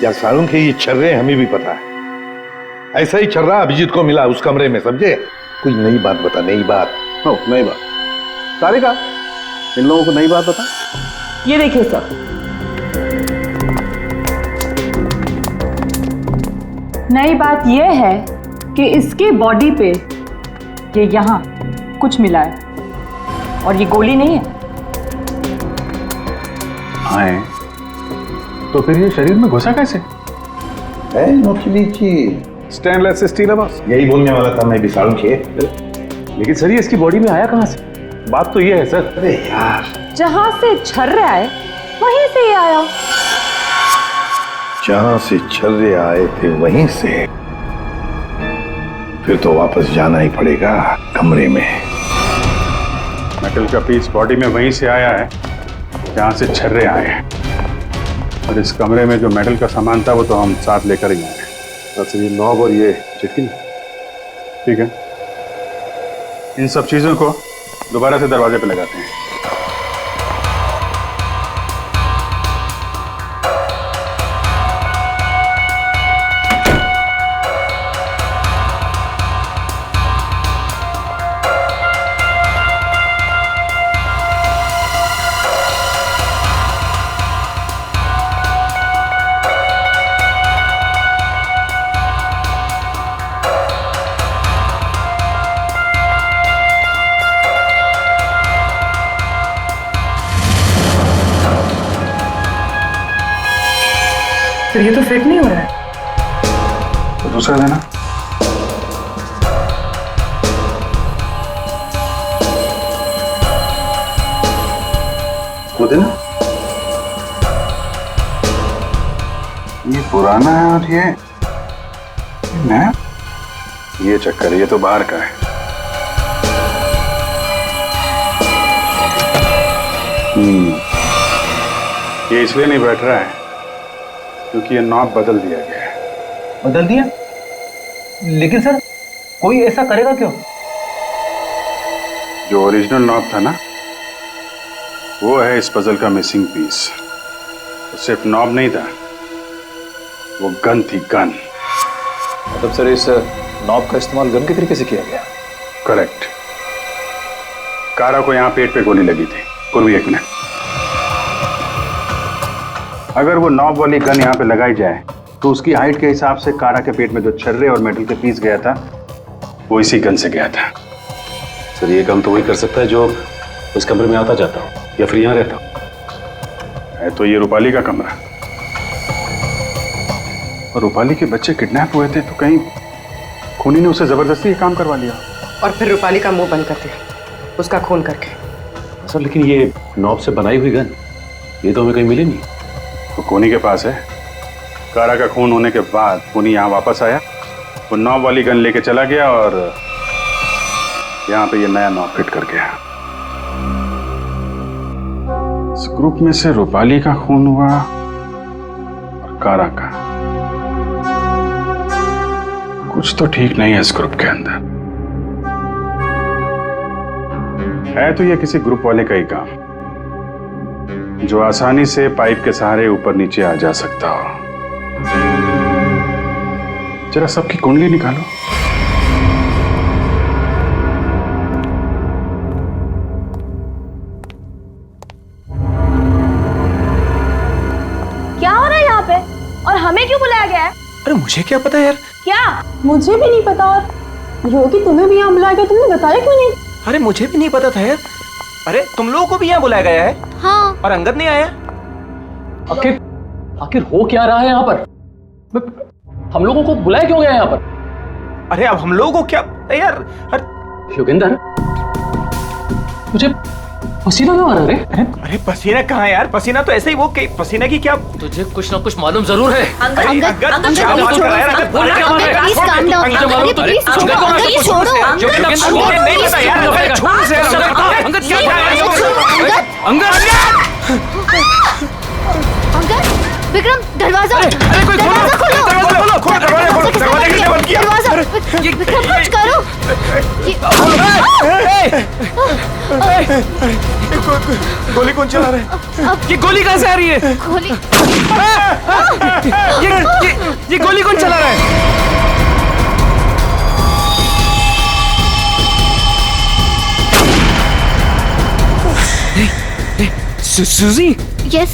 L: या सारुण के ये छर्रे हमें भी पता है। ऐसा ही छर्रा अभिजीत को मिला उस कमरे में, समझे? कोई नई बात बता, नई बात।
H: हो, नई बात। सारिका, इन लोगों को नई बात बता।
G: ये देखिए सर,
N: नई बात यह है कि इसके बॉडी पे ये यहाँ कुछ मिला है और ये गोली नहीं है।
I: आए तो फिर ये शरीर में घुसा कैसे?
L: है नोखिली चीज,
H: स्टेनलेस स्टील है बॉस।
L: यही बोलने वाला था मैं भी सारुण के।
H: लेकिन सर ये इसकी बॉडी में आया कहां से? बात तो ये है सर।
L: अरे यार,
N: जहां से छर्रे आए वहीं से ये आया।
L: जहां से छर्रे आए थे वहीं से, फिर तो वापस जाना ही पड़ेगा कमरे में।
I: मेटल का पीस बॉडी में वहीं से आया है जहां से छर्रे आए हैं, और इस कमरे में जो मेटल का सामान था वो तो हम साथ लेकर ही आए।
H: बस ये नॉब और ये चिटकी।
I: ठीक है, इन सब चीजों को दोबारा से दरवाजे पे लगाते हैं।
G: तो ये तो फिट नहीं हो रहा है।
I: तो दूसरा देना।
L: वो देना।
I: ये पुराना है और ये नया। ये चक्कर है, ये तो बाहर का है। ये इसलिए नहीं बैठ रहा है क्योंकि ये नॉब बदल दिया गया है।
J: बदल दिया? लेकिन सर कोई ऐसा करेगा क्यों?
I: जो ओरिजिनल नॉब था ना, वो है इस पजल का मिसिंग पीस। तो सिर्फ नॉब नहीं था, वो गन थी, गन।
H: मतलब सर इस नॉब का इस्तेमाल गन के तरीके से किया गया?
I: करेक्ट। कारा को यहाँ पेट पे गोली लगी थी। पूर्वी, एक मिनट। अगर वो नॉब वाली गन यहाँ पे लगाई जाए तो उसकी हाइट के हिसाब से कारा के पेट में जो छर्रे और मेटल के पीस गया था वो इसी गन से गया था।
H: सर ये काम तो वही कर सकता है जो उस कमरे में आता जाता हो या फिर यहाँ रहता हो।
I: है तो ये रूपाली का कमरा, और रूपाली के बच्चे किडनैप हुए थे तो कहीं खूनी ने उसे जबरदस्ती ये काम करवा लिया
G: और फिर रूपाली का मुंह बंद कर दिया उसका खून करके।
H: सर लेकिन ये नॉब से बनाई हुई गन ये तो हमें कहीं मिली नहीं।
I: तो खूनी के पास है। कारा का खून होने के बाद खूनी यहाँ वापस आया, वो नॉब वाली गन लेके चला गया और यहाँ पे ये नया नॉब फिट कर गया। इस ग्रुप में से रूपाली का खून हुआ और कारा का। कुछ तो ठीक नहीं है इस ग्रुप के अंदर। है तो ये किसी ग्रुप वाले का ही काम जो आसानी से पाइप के सहारे ऊपर नीचे आ जा सकता हो। जरा सबकी कुंडली निकालो।
W: क्या हो रहा है यहाँ पे और हमें क्यों बुलाया गया है?
M: अरे मुझे क्या पता यार।
W: क्या?
N: मुझे भी नहीं पता। और योगी तुम्हें भी यहाँ बुलाया गया, तुमने बताया क्यों नहीं?
F: अरे मुझे भी नहीं पता था यार। अरे तुम लोगों को भी यहाँ बुलाया गया है?
K: हाँ।
F: और अंगद नहीं आया?
M: आखिर हो क्या रहा है यहाँ पर? हम लोगों को बुलाया क्यों गया यहाँ पर?
F: अरे अब हम लोगों को क्या यार?
M: योगेंद्र, मुझे पसीना क्यों आ रहा है?
F: अरे पसीना कहाँ यार? पसीना तो ऐसे ही वो पसीना की क्या?
M: तुझे कुछ ना कुछ मालूम जरूर है।
K: Angad please calm down. Please छोड़ो। अंगद, विक्रम दरवाजा। अरे कोई दरवाजा खोलो। दरवाजा विक्रम कुछ करो।
F: गोली कौन चला रहा है? ये गोली कहाँ से आ रही है?
K: गोली
F: ये गोली कौन चला रहा है? सूजी?
K: यस।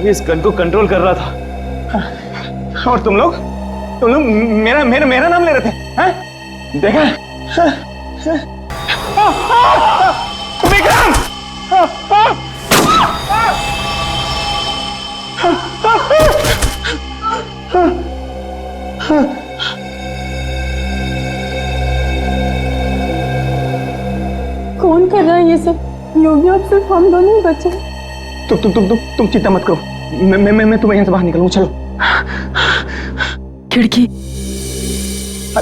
F: इस गन को कंट्रोल कर रहा था और तुम लोग मेरा नाम ले रहे थे, हैं? देखा? विक्रम!
N: कौन कर रहा है ये सब? योगी, अब सिर्फ हम दोनों ही बचे।
F: तुम चिंता मत करो। मैं तुम्हें यहाँ से बाहर निकलूंगा। चलो।
N: खिड़की।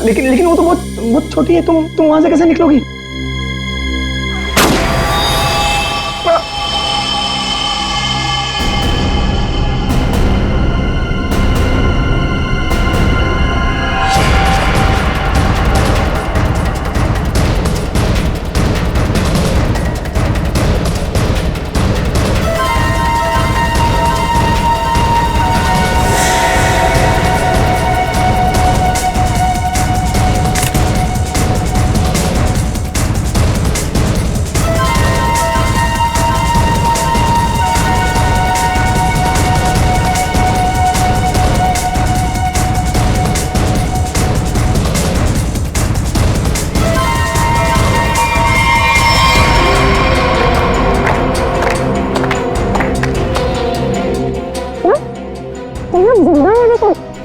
F: लेकिन वो तो बहुत छोटी है। तुम वहां से कैसे निकलोगी?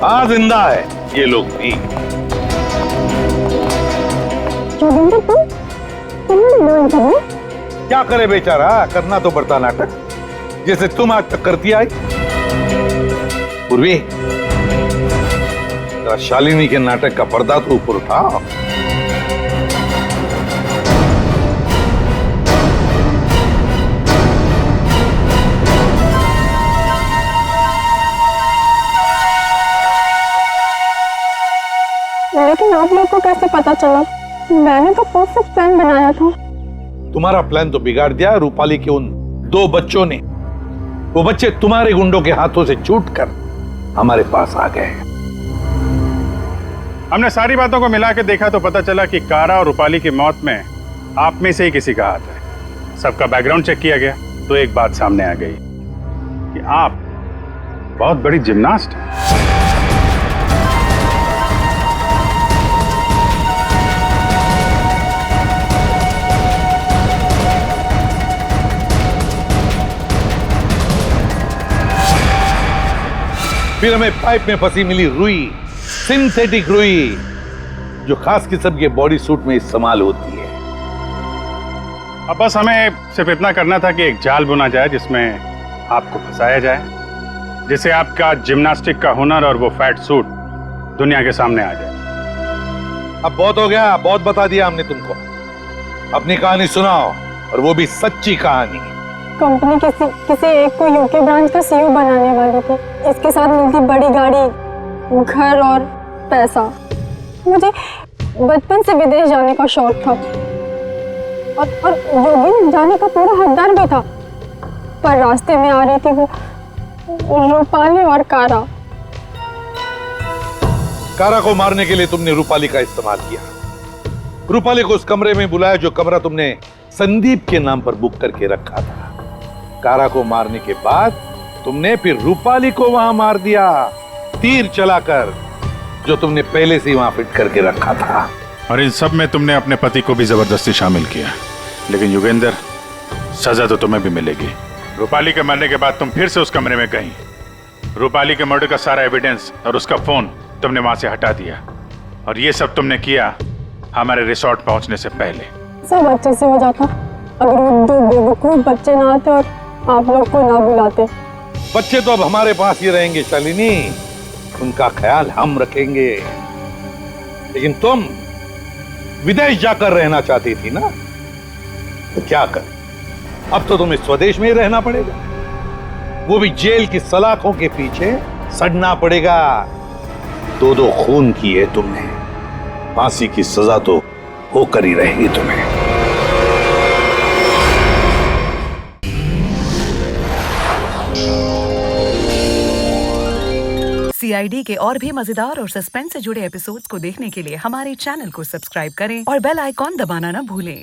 L: हाँ जिंदा है ये लोग भी। क्या करे बेचारा, करना तो पड़ता नाटक, जैसे तुम आज तक करती आई। पूर्वी, शालिनी के नाटक का पर्दा तो ऊपर उठाओ।
N: लेकिन आप लोग को कैसे पता चला? मैंने तो परफेक्ट प्लान बनाया था।
L: तुम्हारा प्लान तो बिगाड़ दिया रूपाली के उन 2 बच्चों ने। वो बच्चे तुम्हारे गुंडों के हाथों से छूटकर हमारे पास आ गए।
I: हमने सारी बातों को मिला के देखा तो पता चला कि कारा और रूपाली की मौत में आप में से ही किसी का हाथ है। सबका बैकग्राउंड चेक किया गया तो एक बात सामने आ गई कि आप बहुत बड़ी जिम्नास्ट हैं।
L: फिर हमें पाइप में फंसी मिली रुई, सिंथेटिक रुई, जो खास किस्म के बॉडी सूट में इस्तेमाल होती है।
I: अब बस हमें सिर्फ इतना करना था कि एक जाल बुना जाए जिसमें आपको फंसाया जाए, जिससे आपका जिम्नास्टिक का हुनर और वो फैट सूट दुनिया के सामने आ जाए।
L: अब बहुत हो गया, बहुत बता दिया हमने तुमको। अपनी कहानी सुनाओ, और वो भी सच्ची कहानी।
N: कंपनी किसी एक को यूके ब्रांच का सीईओ बनाने वाली थी। इसके साथ मिलती बड़ी गाड़ी, घर और पैसा। मुझे बचपन से विदेश जाने का शौक था और योगी जाने का पूरा हकदार भी था, पर रास्ते में आ रही थी वो रूपाली और कारा।
L: कारा को मारने के लिए तुमने रूपाली का इस्तेमाल किया। रूपाली को उस कमरे में बुलाया जो कमरा तुमने संदीप के नाम पर बुक करके रखा था। कारा को मारने के बाद
O: तुमने फिर रूपाली को वहां मार दिया, तीर चलाकर, जो तुमने पहले से वहां फिट करके रखा था।
I: और इन सब में तुमने अपने पति को भी जबरदस्ती शामिल किया। लेकिन युगेंद्र, सजा तो तुम्हें भी मिलेगी। रूपाली के मरने के बाद तुम फिर से उस कमरे में गई। रूपाली के मर्डर का सारा एविडेंस और उसका फोन तुमने वहां से हटा दिया, और ये सब तुमने किया हमारे रिसोर्ट पहुंचने से पहले।
N: सब अच्छे से हो जाता अगर वो दो बेवकूफ बच्चे ना आते और आप लोग को ना बुलाते।
O: बच्चे तो अब हमारे पास ही रहेंगे शालिनी, उनका ख्याल हम रखेंगे। लेकिन तुम विदेश जाकर रहना चाहती थी ना, तो क्या कर, अब तो तुम्हें स्वदेश में ही रहना पड़ेगा, वो भी जेल की सलाखों के पीछे सड़ना पड़ेगा। दो खून किए तुमने, फांसी की सजा तो होकर ही रहेगी तुम्हें।
Q: CID के और भी मजेदार और सस्पेंस से जुड़े एपिसोड्स को देखने के लिए हमारे चैनल को सब्सक्राइब करें और बेल आइकॉन दबाना ना भूलें।